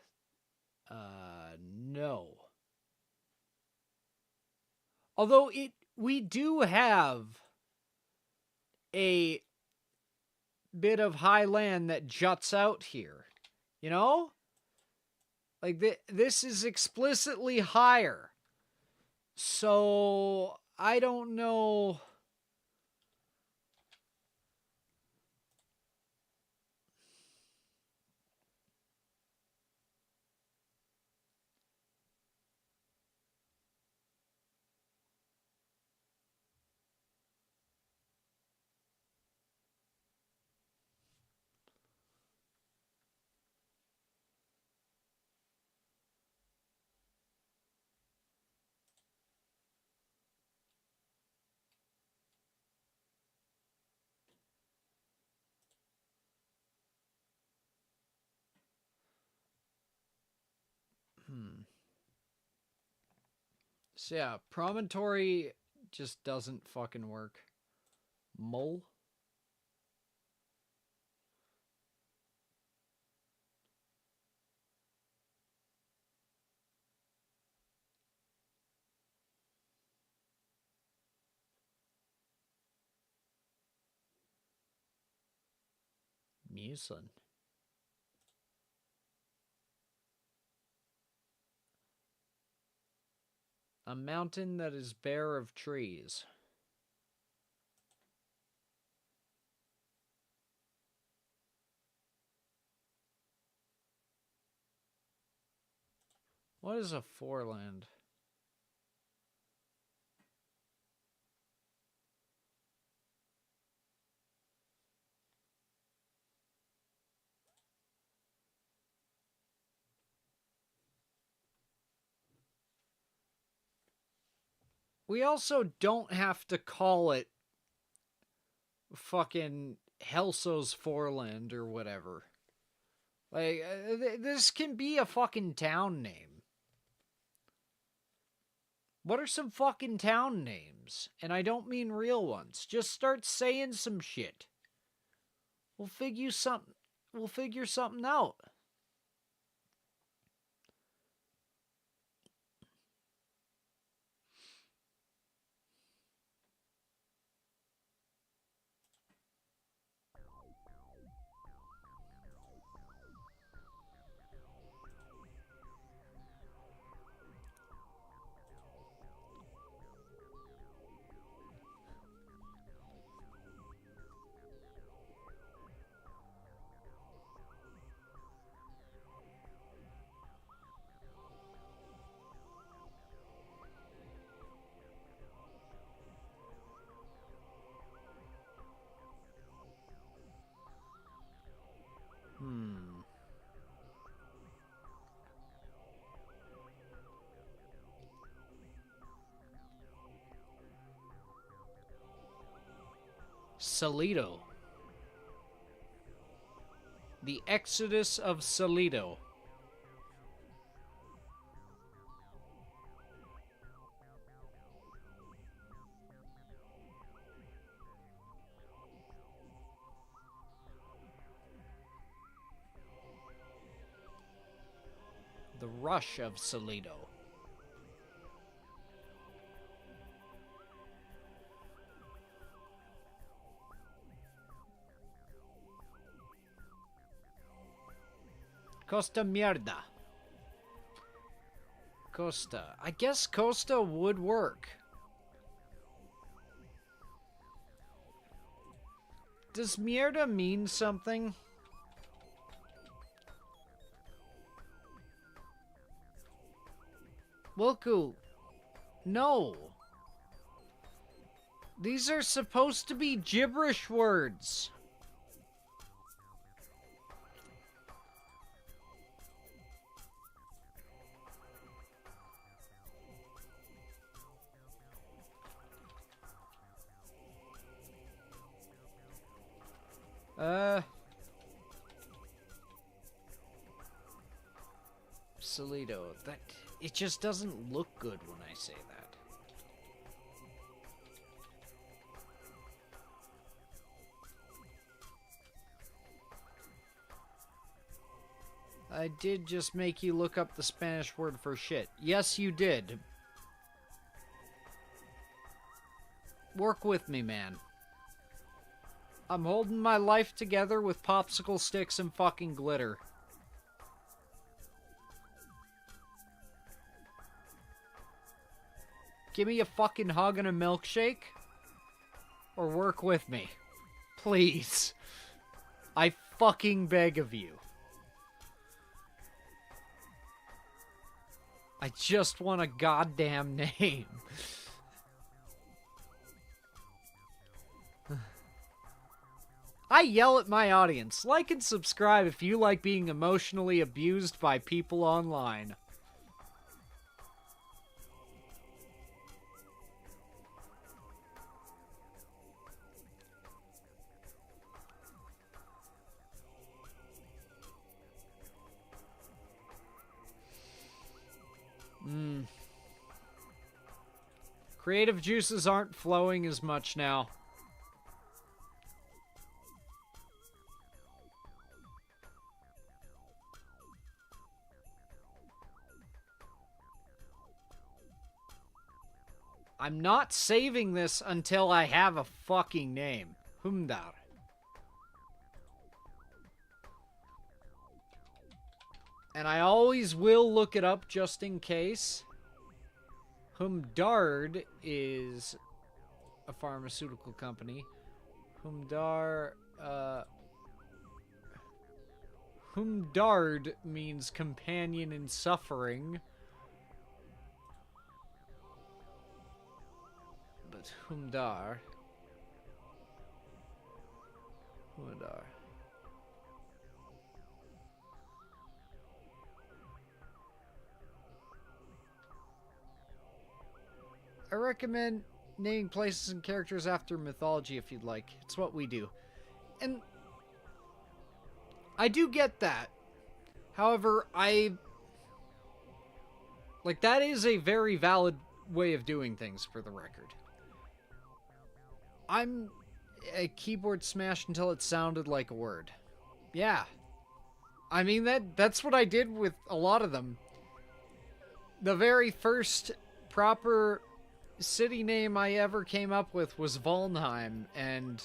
No. Although we do have a bit of high land that juts out here. You know? Like, this is explicitly higher. So, I don't know... So yeah, promontory just doesn't fucking work. Mole? Mucin. A mountain that is bare of trees. What is a foreland? We also don't have to call it fucking Helso's Foreland or whatever. Like, this can be a fucking town name. What are some fucking town names? And I don't mean real ones. Just start saying some shit. We'll figure something out. Salito. The Exodus of Salito. The Rush of Salito. Costa Mierda. Costa. I guess Costa would work. Does Mierda mean something? Wilku. No. These are supposed to be gibberish words. Salito. It just doesn't look good when I say that. I did just make you look up the Spanish word for shit. Yes, you did. Work with me, man. I'm holding my life together with popsicle sticks and fucking glitter. Give me a fucking hug and a milkshake. Or work with me. Please. I fucking beg of you. I just want a goddamn name. I yell at my audience. Like and subscribe if you like being emotionally abused by people online. Creative juices aren't flowing as much now. I'm not saving this until I have a fucking name. Humdar. And I always will look it up just in case. Humdard is a pharmaceutical company. Humdard means companion in suffering. But Humdar. I recommend naming places and characters after mythology if you'd like. It's what we do. And I do get that. However, that is a very valid way of doing things, for the record. I'm a keyboard smashed until it sounded like a word. Yeah. I mean, that's what I did with a lot of them. The very first proper city name I ever came up with was Valheim, and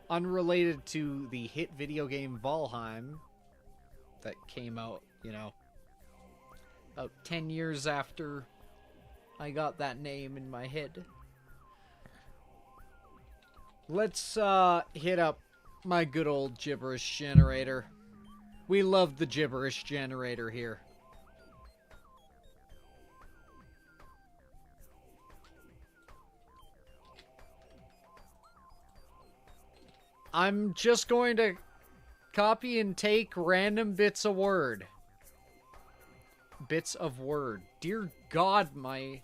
unrelated to the hit video game Valheim that came out, about 10 years after I got that name in my head. Let's hit up my good old gibberish generator. We love the gibberish generator here. I'm just going to copy and take random bits of word. Bits of word. Dear God, my...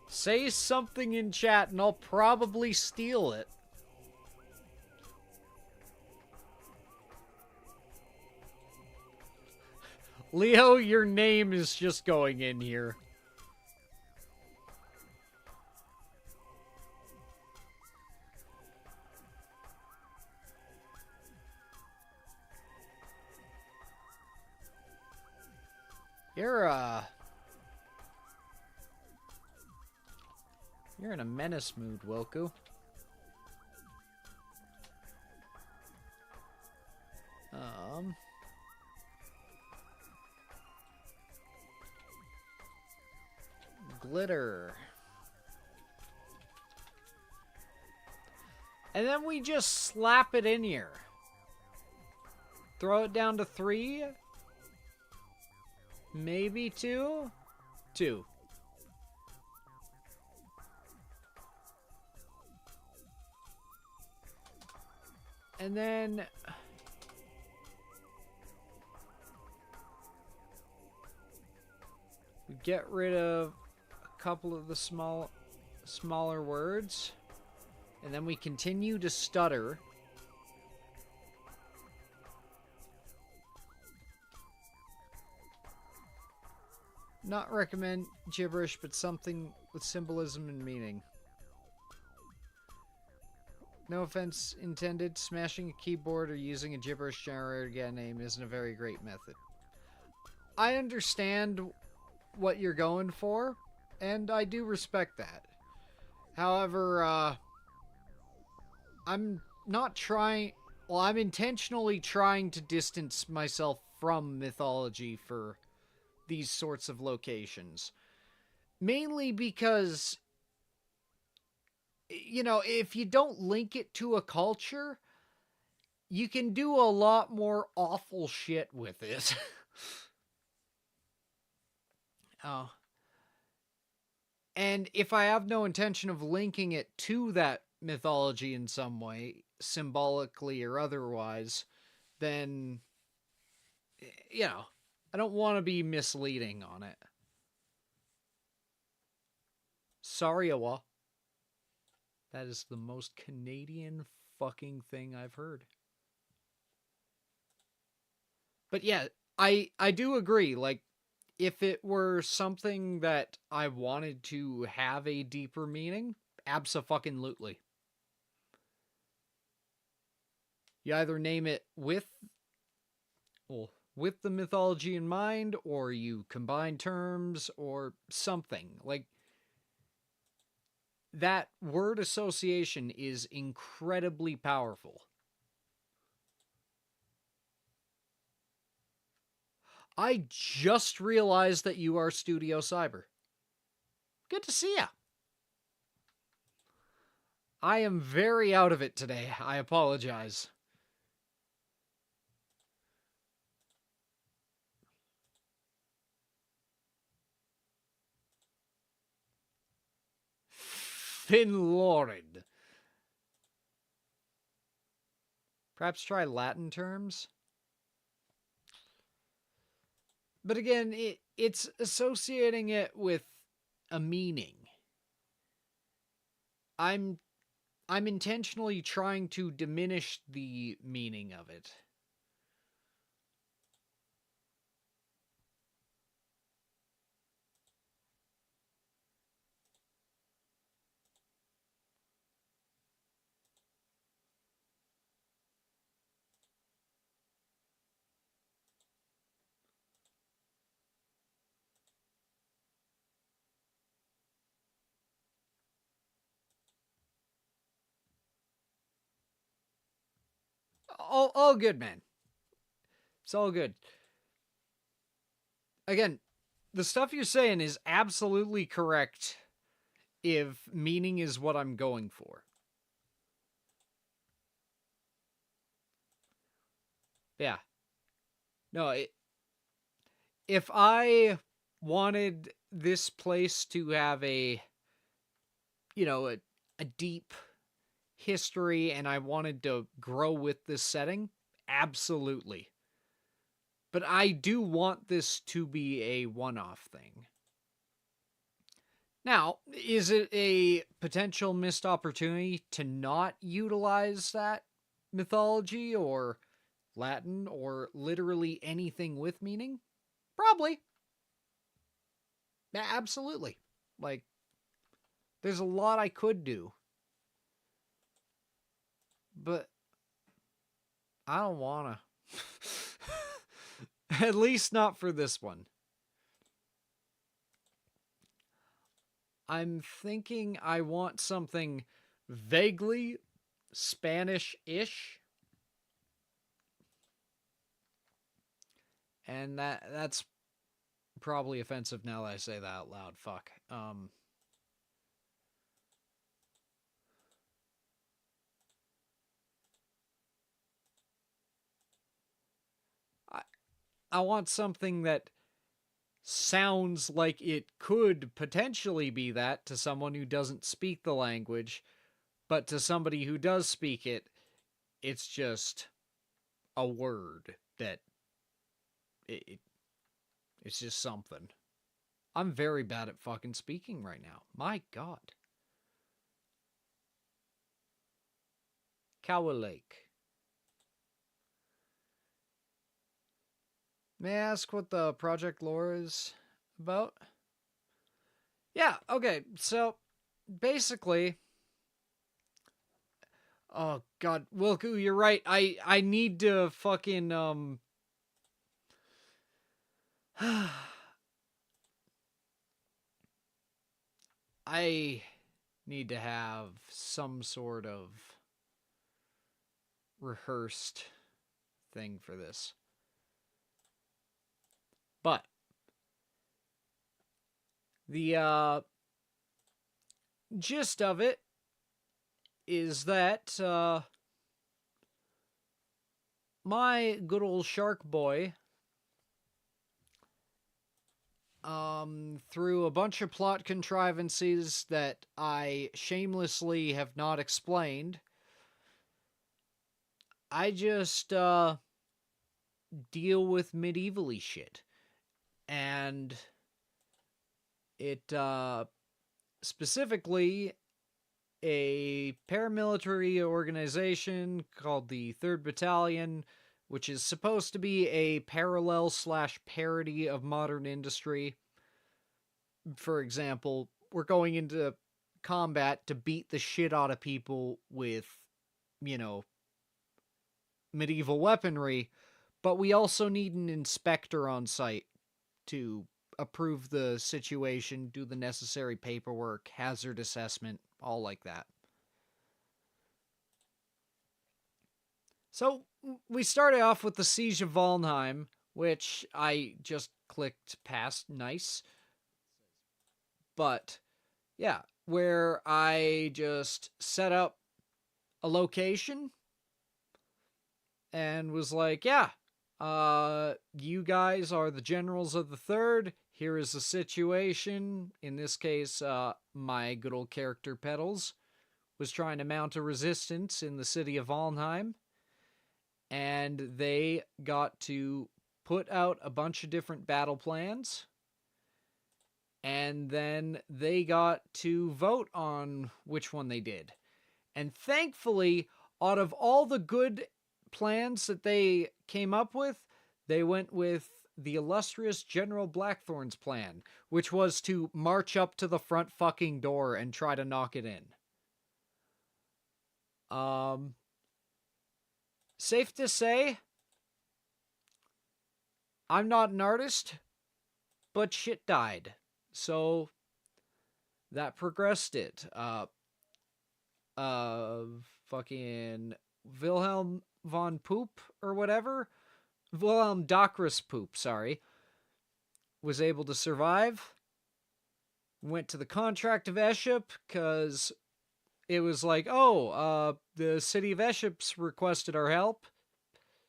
Say something in chat and I'll probably steal it. Leo, your name is just going in here. You're in a menace mood, Wilku. Glitter. And then we just slap it in here. Throw it down to 3. Maybe 2. 2. And then... we get rid of a couple of the smaller words. And then we continue to stutter. Not recommend gibberish, but something with symbolism and meaning. No offense intended, smashing a keyboard or using a gibberish generator to get a name isn't a very great method. I understand what you're going for, and I do respect that. However, I'm not trying... well, I'm intentionally trying to distance myself from mythology for these sorts of locations. Mainly because... if you don't link it to a culture, you can do a lot more awful shit with it. Oh. And if I have no intention of linking it to that mythology in some way, symbolically or otherwise, then, I don't want to be misleading on it. Sorry, Awa. That is the most Canadian fucking thing I've heard. But yeah, I do agree. Like, if it were something that I wanted to have a deeper meaning, abso-fucking-lutely. You either name it with the mythology in mind, or you combine terms, or something. Like, that word association is incredibly powerful. I just realized that you are Studio Cyber. Good to see ya. I am very out of it today. I apologize. Finlorid. Perhaps try Latin terms? But again, it's associating it with a meaning. I'm intentionally trying to diminish the meaning of it. All good, man. It's all good. Again, the stuff you're saying is absolutely correct if meaning is what I'm going for. Yeah. No, if I wanted this place to have a deep history and I wanted to grow with this setting, absolutely. But I do want this to be a one-off thing. Now, is it a potential missed opportunity to not utilize that mythology or Latin or literally anything with meaning? Probably. Yeah, absolutely. Like, there's a lot I could do. But I don't wanna. At least not for this one. I'm thinking I want something vaguely Spanish-ish. And that's probably offensive now that I say that out loud. Fuck. I want something that sounds like it could potentially be that to someone who doesn't speak the language, but to somebody who does speak it, it's just a word that it's just something. I'm very bad at fucking speaking right now. My God. Cowa Lake. May I ask what the project lore is about? Yeah, okay, so basically, oh god, Wilku, you're right. I need to fucking I need to have some sort of rehearsed thing for this. But the gist of it is that my good old shark boy, through a bunch of plot contrivances that I shamelessly have not explained, I just deal with medievally shit. And it specifically a paramilitary organization called the 3rd Battalion, which is supposed to be a parallel / parody of modern industry. For example, we're going into combat to beat the shit out of people with, medieval weaponry, but we also need an inspector on site to approve the situation, do the necessary paperwork, hazard assessment, all like that. So we started off with the Siege of Valnheim, which I just clicked past. Nice. But yeah, where I just set up a location and was like, yeah, you guys are the generals of the third. Here is the situation. In this case, my good old character Peddles was trying to mount a resistance in the city of Valnheim, and they got to put out a bunch of different battle plans, and then they got to vote on which one they did. And thankfully, out of all the good plans that they came up with, they went with the illustrious General Blackthorn's plan, which was to march up to the front fucking door and try to knock it in. Safe to say, I'm not an artist, but shit died. So that progressed it. Fucking Wilhelm von Poop or whatever, Wilhelm Docris Poop, sorry, was able to survive. Went to the contract of Eschip because it was like, oh, the city of Eschip's requested our help,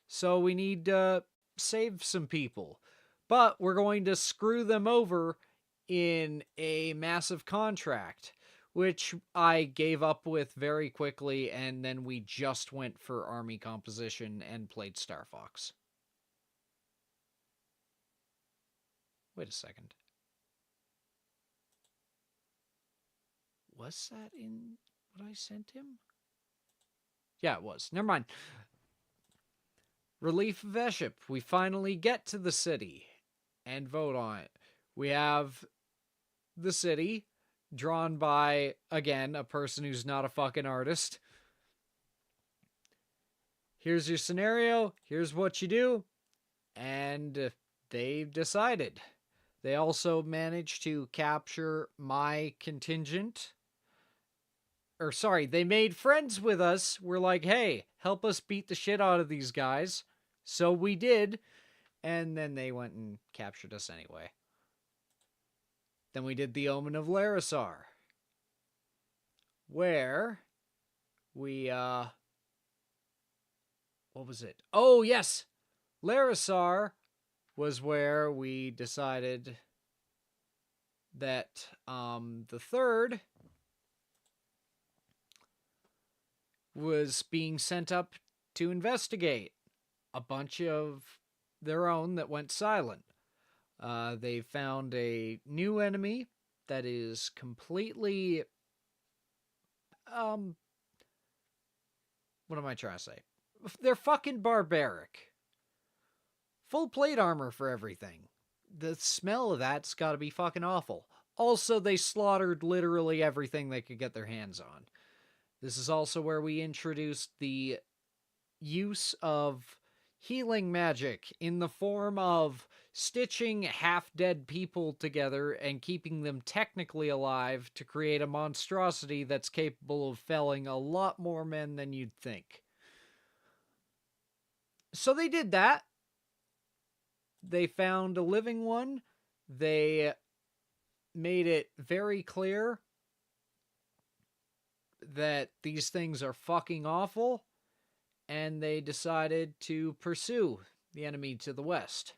so we need to save some people. But we're going to screw them over in a massive contract, which I gave up with very quickly, and then we just went for army composition and played Star Fox. Wait a second. Was that in what I sent him? Yeah, it was. Never mind. Relief of Eschip. We finally get to the city and vote on it. We have the city drawn by, again, a person who's not a fucking artist. Here's your scenario. Here's what you do. And they've decided. They also managed to capture my contingent. Or, sorry, they made friends with us. We're like, hey, help us beat the shit out of these guys. So we did. And then they went and captured us anyway. Then we did the Omen of Larisar, where we, what was it? Oh, yes! Larisar was where we decided that, the third was being sent up to investigate a bunch of their own that went silent. They found a new enemy that is completely, what am I trying to say? They're fucking barbaric. Full plate armor for everything. The smell of that's gotta be fucking awful. Also, they slaughtered literally everything they could get their hands on. This is also where we introduced the use of healing magic in the form of stitching half-dead people together and keeping them technically alive to create a monstrosity that's capable of felling a lot more men than you'd think. So they did that. They found a living one. They made it very clear that these things are fucking awful, and they decided to pursue the enemy to the west.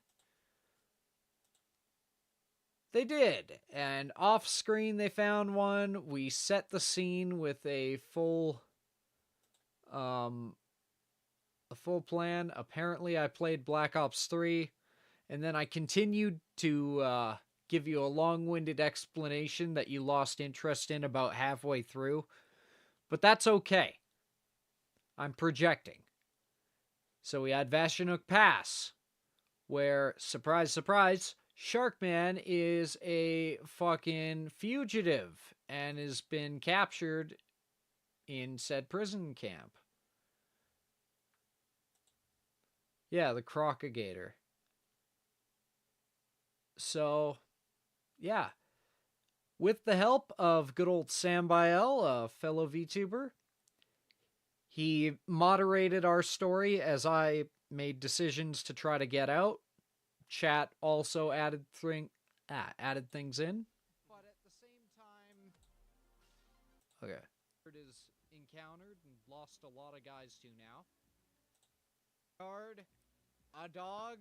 They did, and off-screen they found one. We set the scene with a full plan. Apparently I played Black Ops 3, and then I continued to give you a long-winded explanation that you lost interest in about halfway through. But that's okay. I'm projecting. So we had Vashanook Pass, where, surprise, surprise, Sharkman is a fucking fugitive and has been captured in said prison camp. Yeah, the Crocagator. So, yeah, with the help of good old Sam Bael, a fellow VTuber, he moderated our story as I made decisions to try to get out. Chat also added things in. But at the same time, okay, it is encountered and lost a lot of guys to now. Guard, a dog.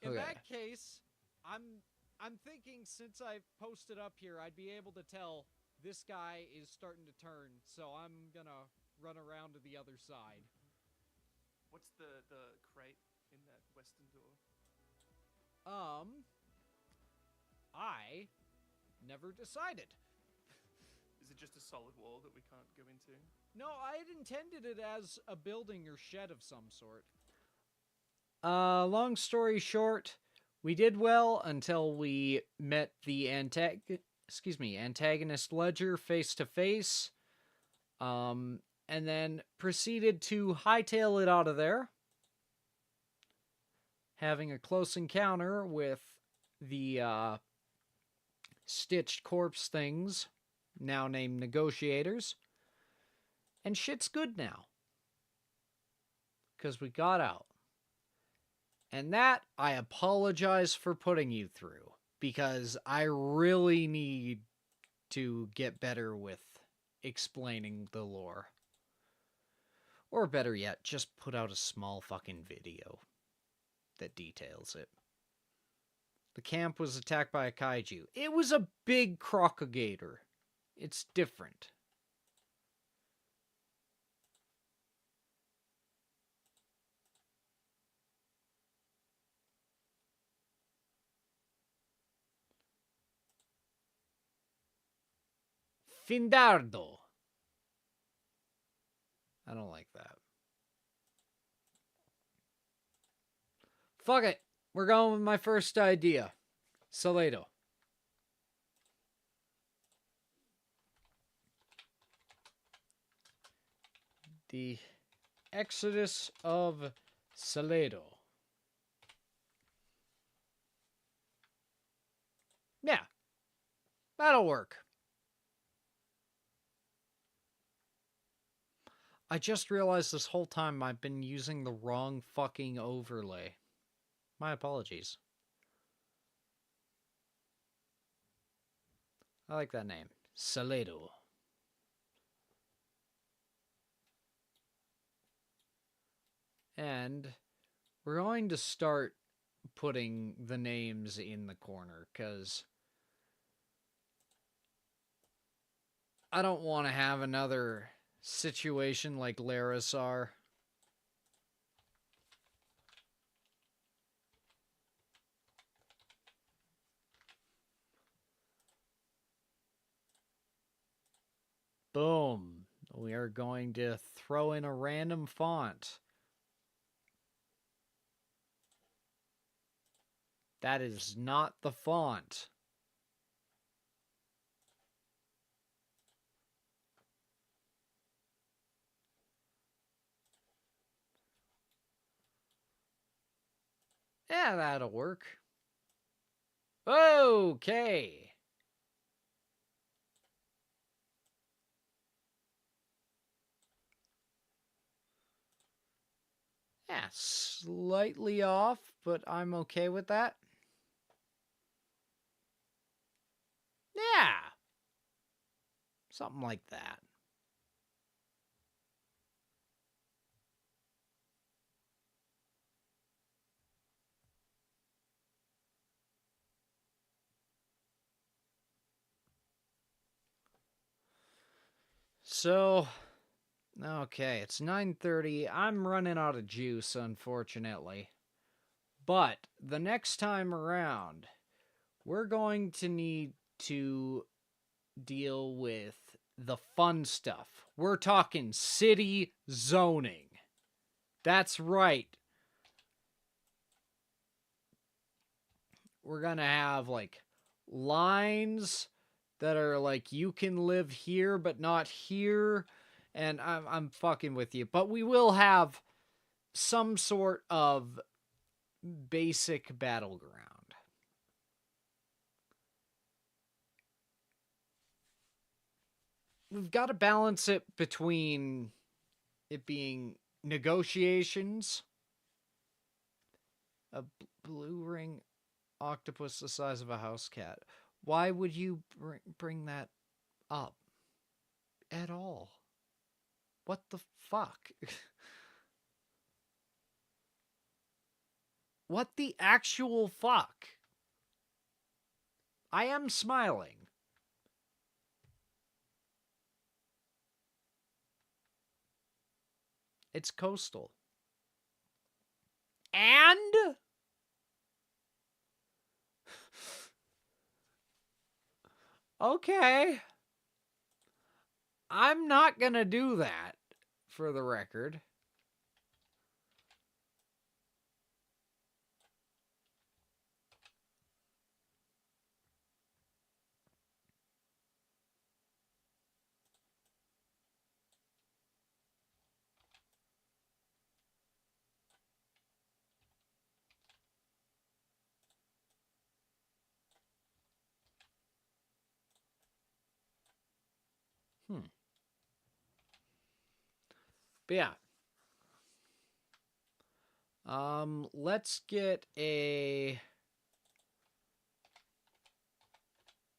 In that case, I'm thinking since I posted up here, I'd be able to tell this guy is starting to turn, so I'm gonna run around to the other side. What's the crate in that western door? I never decided. Is it just a solid wall that we can't go into? No, I had intended it as a building or shed of some sort. Long story short, we did well until we met the antagonist Ledger face to face. And then proceeded to hightail it out of there, having a close encounter with the stitched corpse things, now named negotiators. And shit's good now. Because we got out. And that I apologize for putting you through. Because I really need to get better with explaining the lore. Or better yet, just put out a small fucking video that details it. The camp was attacked by a kaiju. It was a big crocagator. It's different. Findardo. I don't like that. Fuck it. We're going with my first idea. Salado. The Exodus of Salado. Yeah. That'll work. I just realized this whole time I've been using the wrong fucking overlay. My apologies. I like that name. Salado. And we're going to start putting the names in the corner, because I don't want to have another situation like Larisar. Boom. We are going to throw in a random font. That is not the font. Yeah, that'll work. Okay. Yeah, slightly off, but I'm okay with that. Yeah. Something like that. So, okay, it's 9:30. I'm running out of juice, unfortunately. But the next time around, we're going to need to deal with the fun stuff. We're talking city zoning. That's right. We're gonna have, like, lines that are like, you can live here but not here, and I'm fucking with you. But we will have some sort of basic battleground. we've got to balance it between it being negotiations, a blue ring octopus the size of a house cat. Why would you bring that up at all? What the fuck? What the actual fuck? I am smiling. It's coastal. And okay. I'm not gonna do that, for the record. But yeah. Let's get a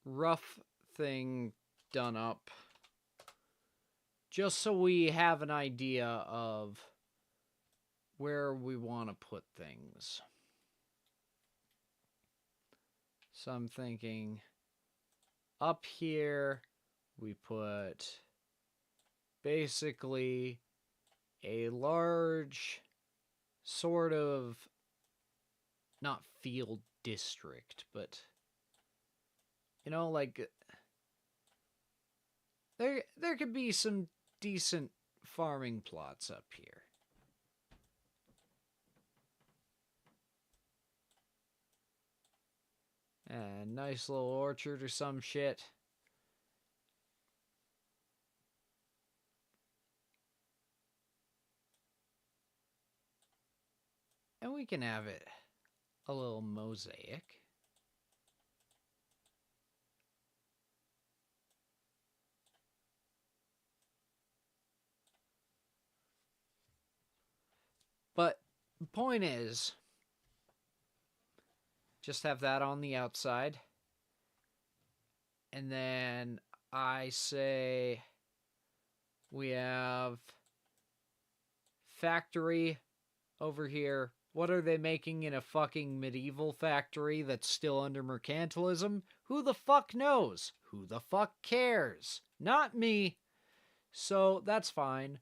rough thing done up. Just so we have an idea of where we want to put things. So I'm thinking up here we put basically a large sort of, not field district, but you know, like there could be some decent farming plots up here. And nice little orchard or some shit. And we can have it a little mosaic. But the point is, just have that on the outside. And then I say we have factory over here. What are they making in a fucking medieval factory that's still under mercantilism? Who the fuck knows? Who the fuck cares? Not me. So that's fine.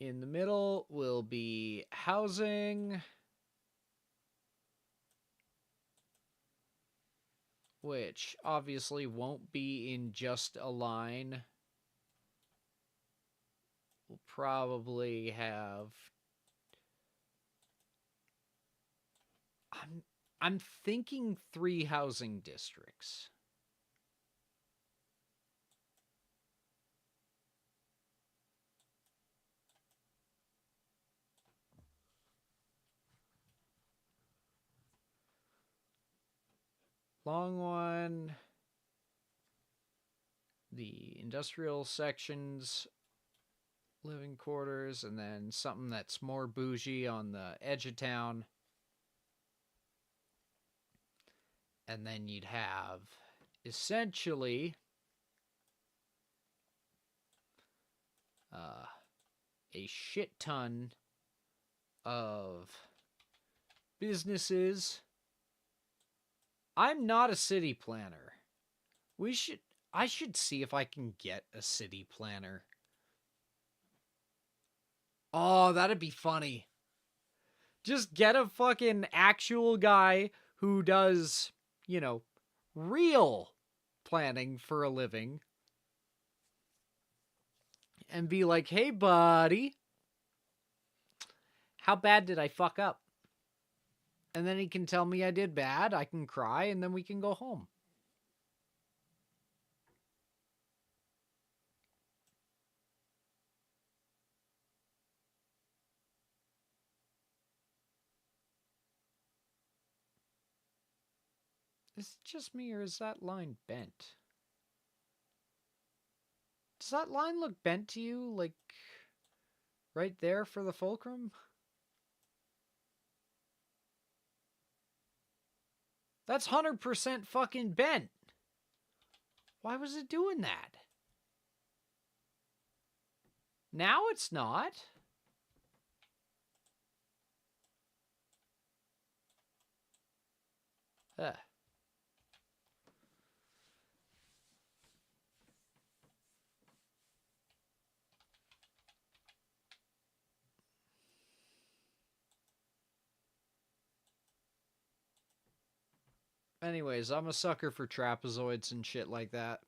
In the middle will be housing, which obviously won't be in just a line. We'll probably have... I'm thinking 3 housing districts. Long one, the industrial sections, living quarters, and then something that's more bougie on the edge of town. And then you'd have essentially a shit ton of businesses. I'm not a city planner. I should see if I can get a city planner. Oh, that'd be funny. Just get a fucking actual guy who does, you know, real planning for a living. And be like, hey, buddy, how bad did I fuck up? And then he can tell me I did bad, I can cry, and then we can go home. Is it just me or is that line bent? Does that line look bent to you, like, right there for the fulcrum? That's 100% fucking bent. Why was it doing that? Now it's not. Ugh. Anyways, I'm a sucker for trapezoids and shit like that.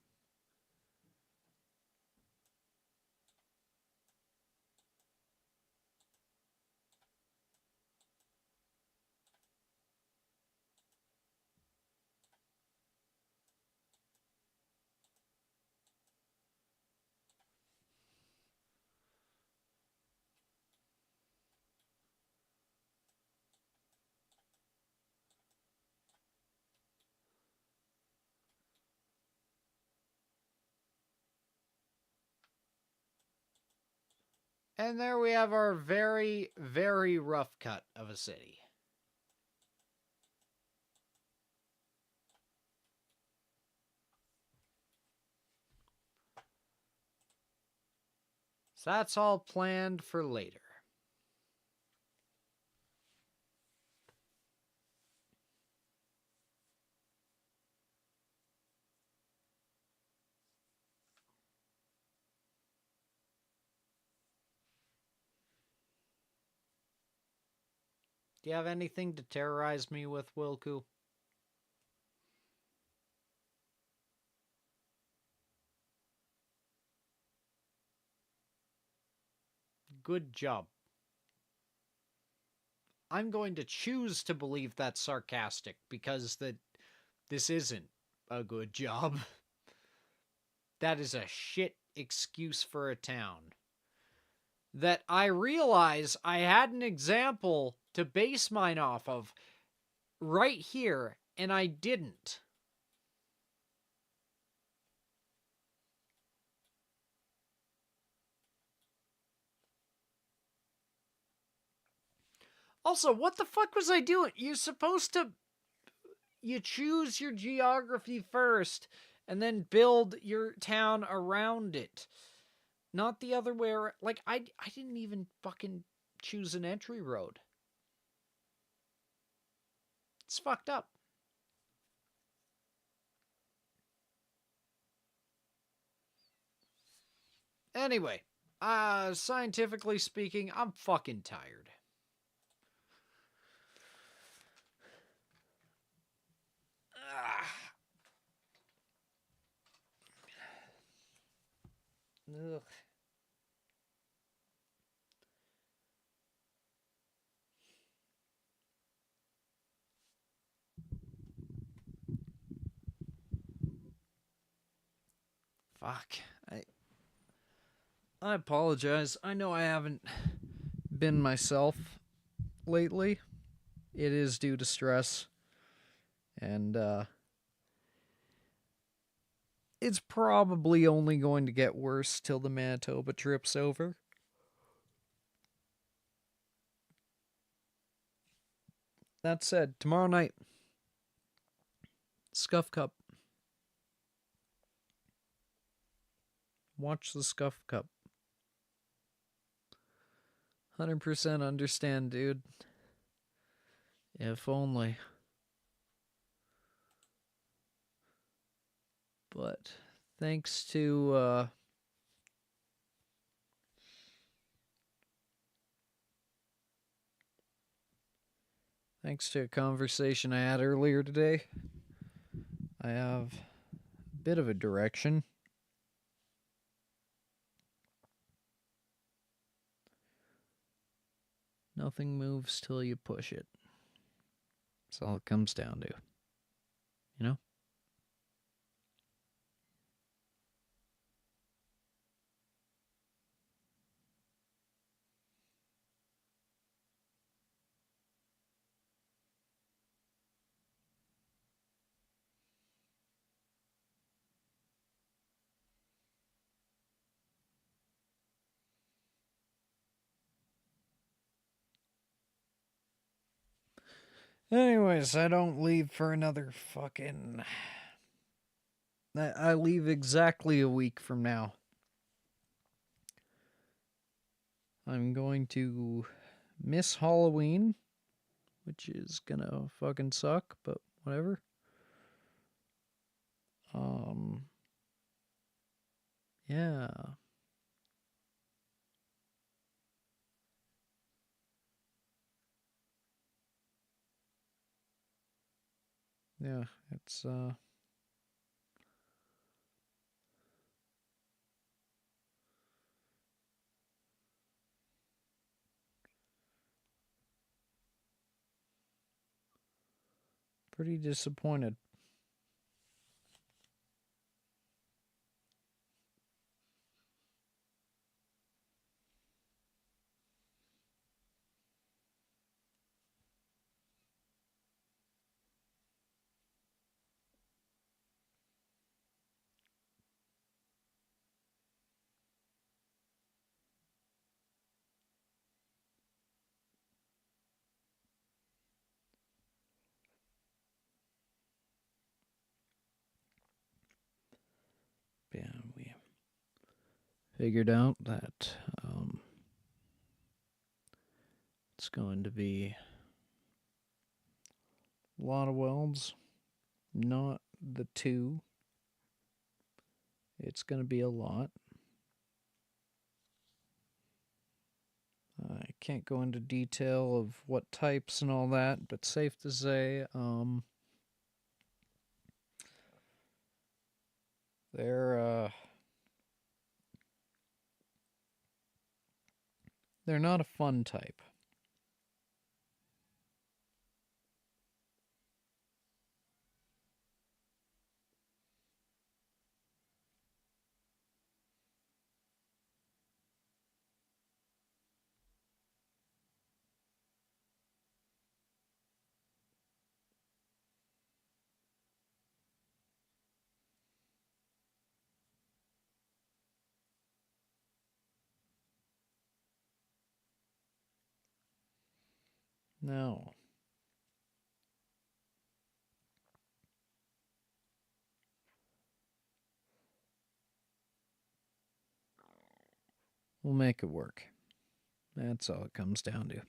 And there we have our very, very rough cut of a city. So that's all planned for later. Do you have anything to terrorize me with, Wilku? Good job. I'm going to choose to believe that's sarcastic because this isn't a good job. That is a shit excuse for a town. That I realize I had an example to base mine off of right here, and I didn't. Also, what the fuck was I doing? You're supposed to... You choose your geography first, and then build your town around it. Not the other way around. Like, I didn't even fucking choose an entry road. It's fucked up. Anyway, scientifically speaking, I'm fucking tired. Ugh. Fuck. I apologize. I know I haven't been myself lately. It is due to stress. And, it's probably only going to get worse till the Manitoba trip's over. That said, tomorrow night, Scuff Cup. Watch the Scuff Cup. 100% understand, dude. If only. But thanks to a conversation I had earlier today, I have a bit of a direction. Nothing moves till you push it. That's all it comes down to. You know? Anyways, I don't leave for another fucking... I leave exactly a week from now. I'm going to miss Halloween, which is gonna fucking suck, but whatever. Yeah. Yeah, it's pretty disappointed. Yeah, we figured out that it's going to be a lot of welds, not the 2. It's going to be a lot. I can't go into detail of what types and all that, but safe to say, they're not a fun type. No. We'll make it work. That's all it comes down to.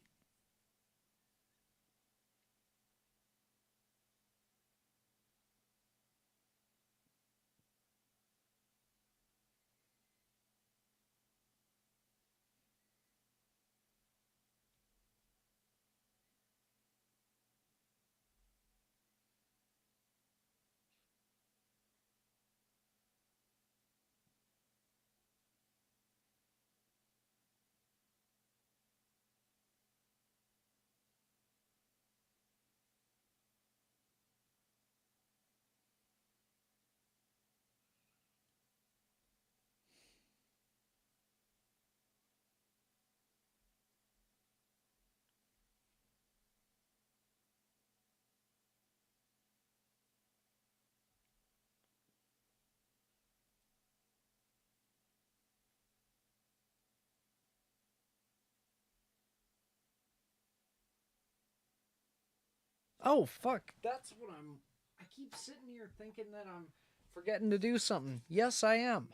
Oh, fuck. That's what I keep sitting here thinking that I'm forgetting to do something. Yes, I am.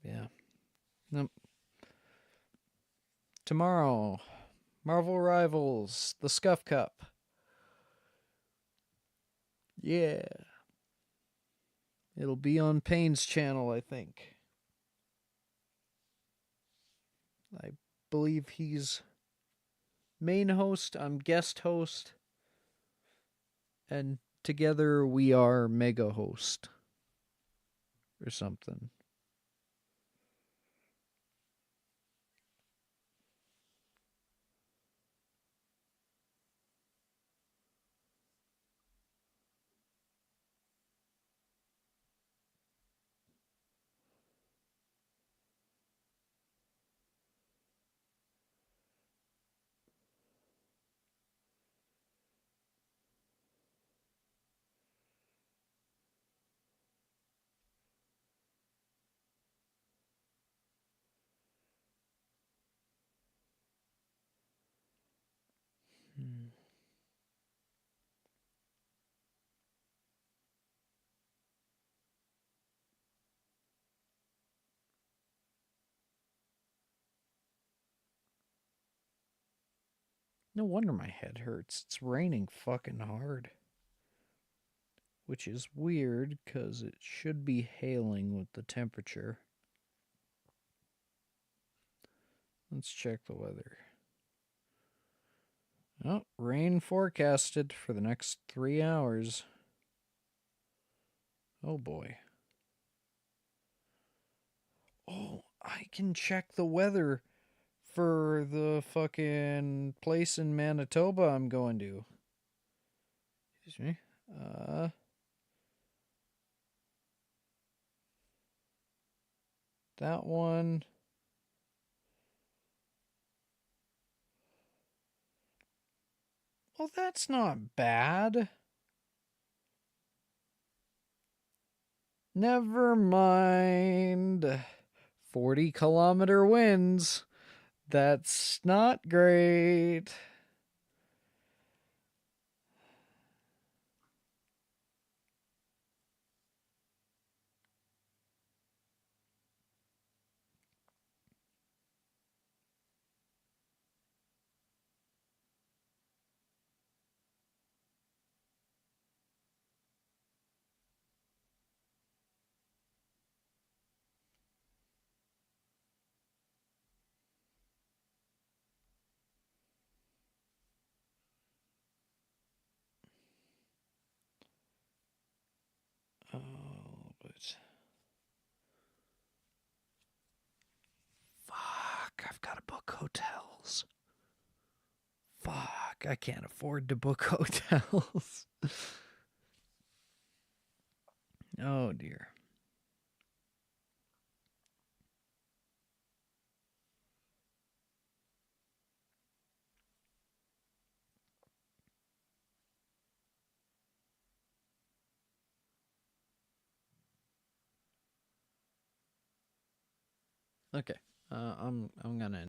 Yeah. Nope. Tomorrow, Marvel Rivals, the Scuff Cup. Yeah. It'll be on Payne's channel, I think. I believe he's main host, I'm guest host, and together we are mega host. Or something. No wonder my head hurts. It's raining fucking hard. Which is weird, because it should be hailing with the temperature. Let's check the weather. Oh, rain forecasted for the next 3 hours. Oh boy. Oh, I can check the weather for the fucking place in Manitoba I'm going to. Excuse me. That one. Well, that's not bad. Never mind. 40-kilometer winds. That's not great. Oh, but fuck, I've got to book hotels. Fuck, I can't afford to book hotels. Oh dear. Okay. I'm gonna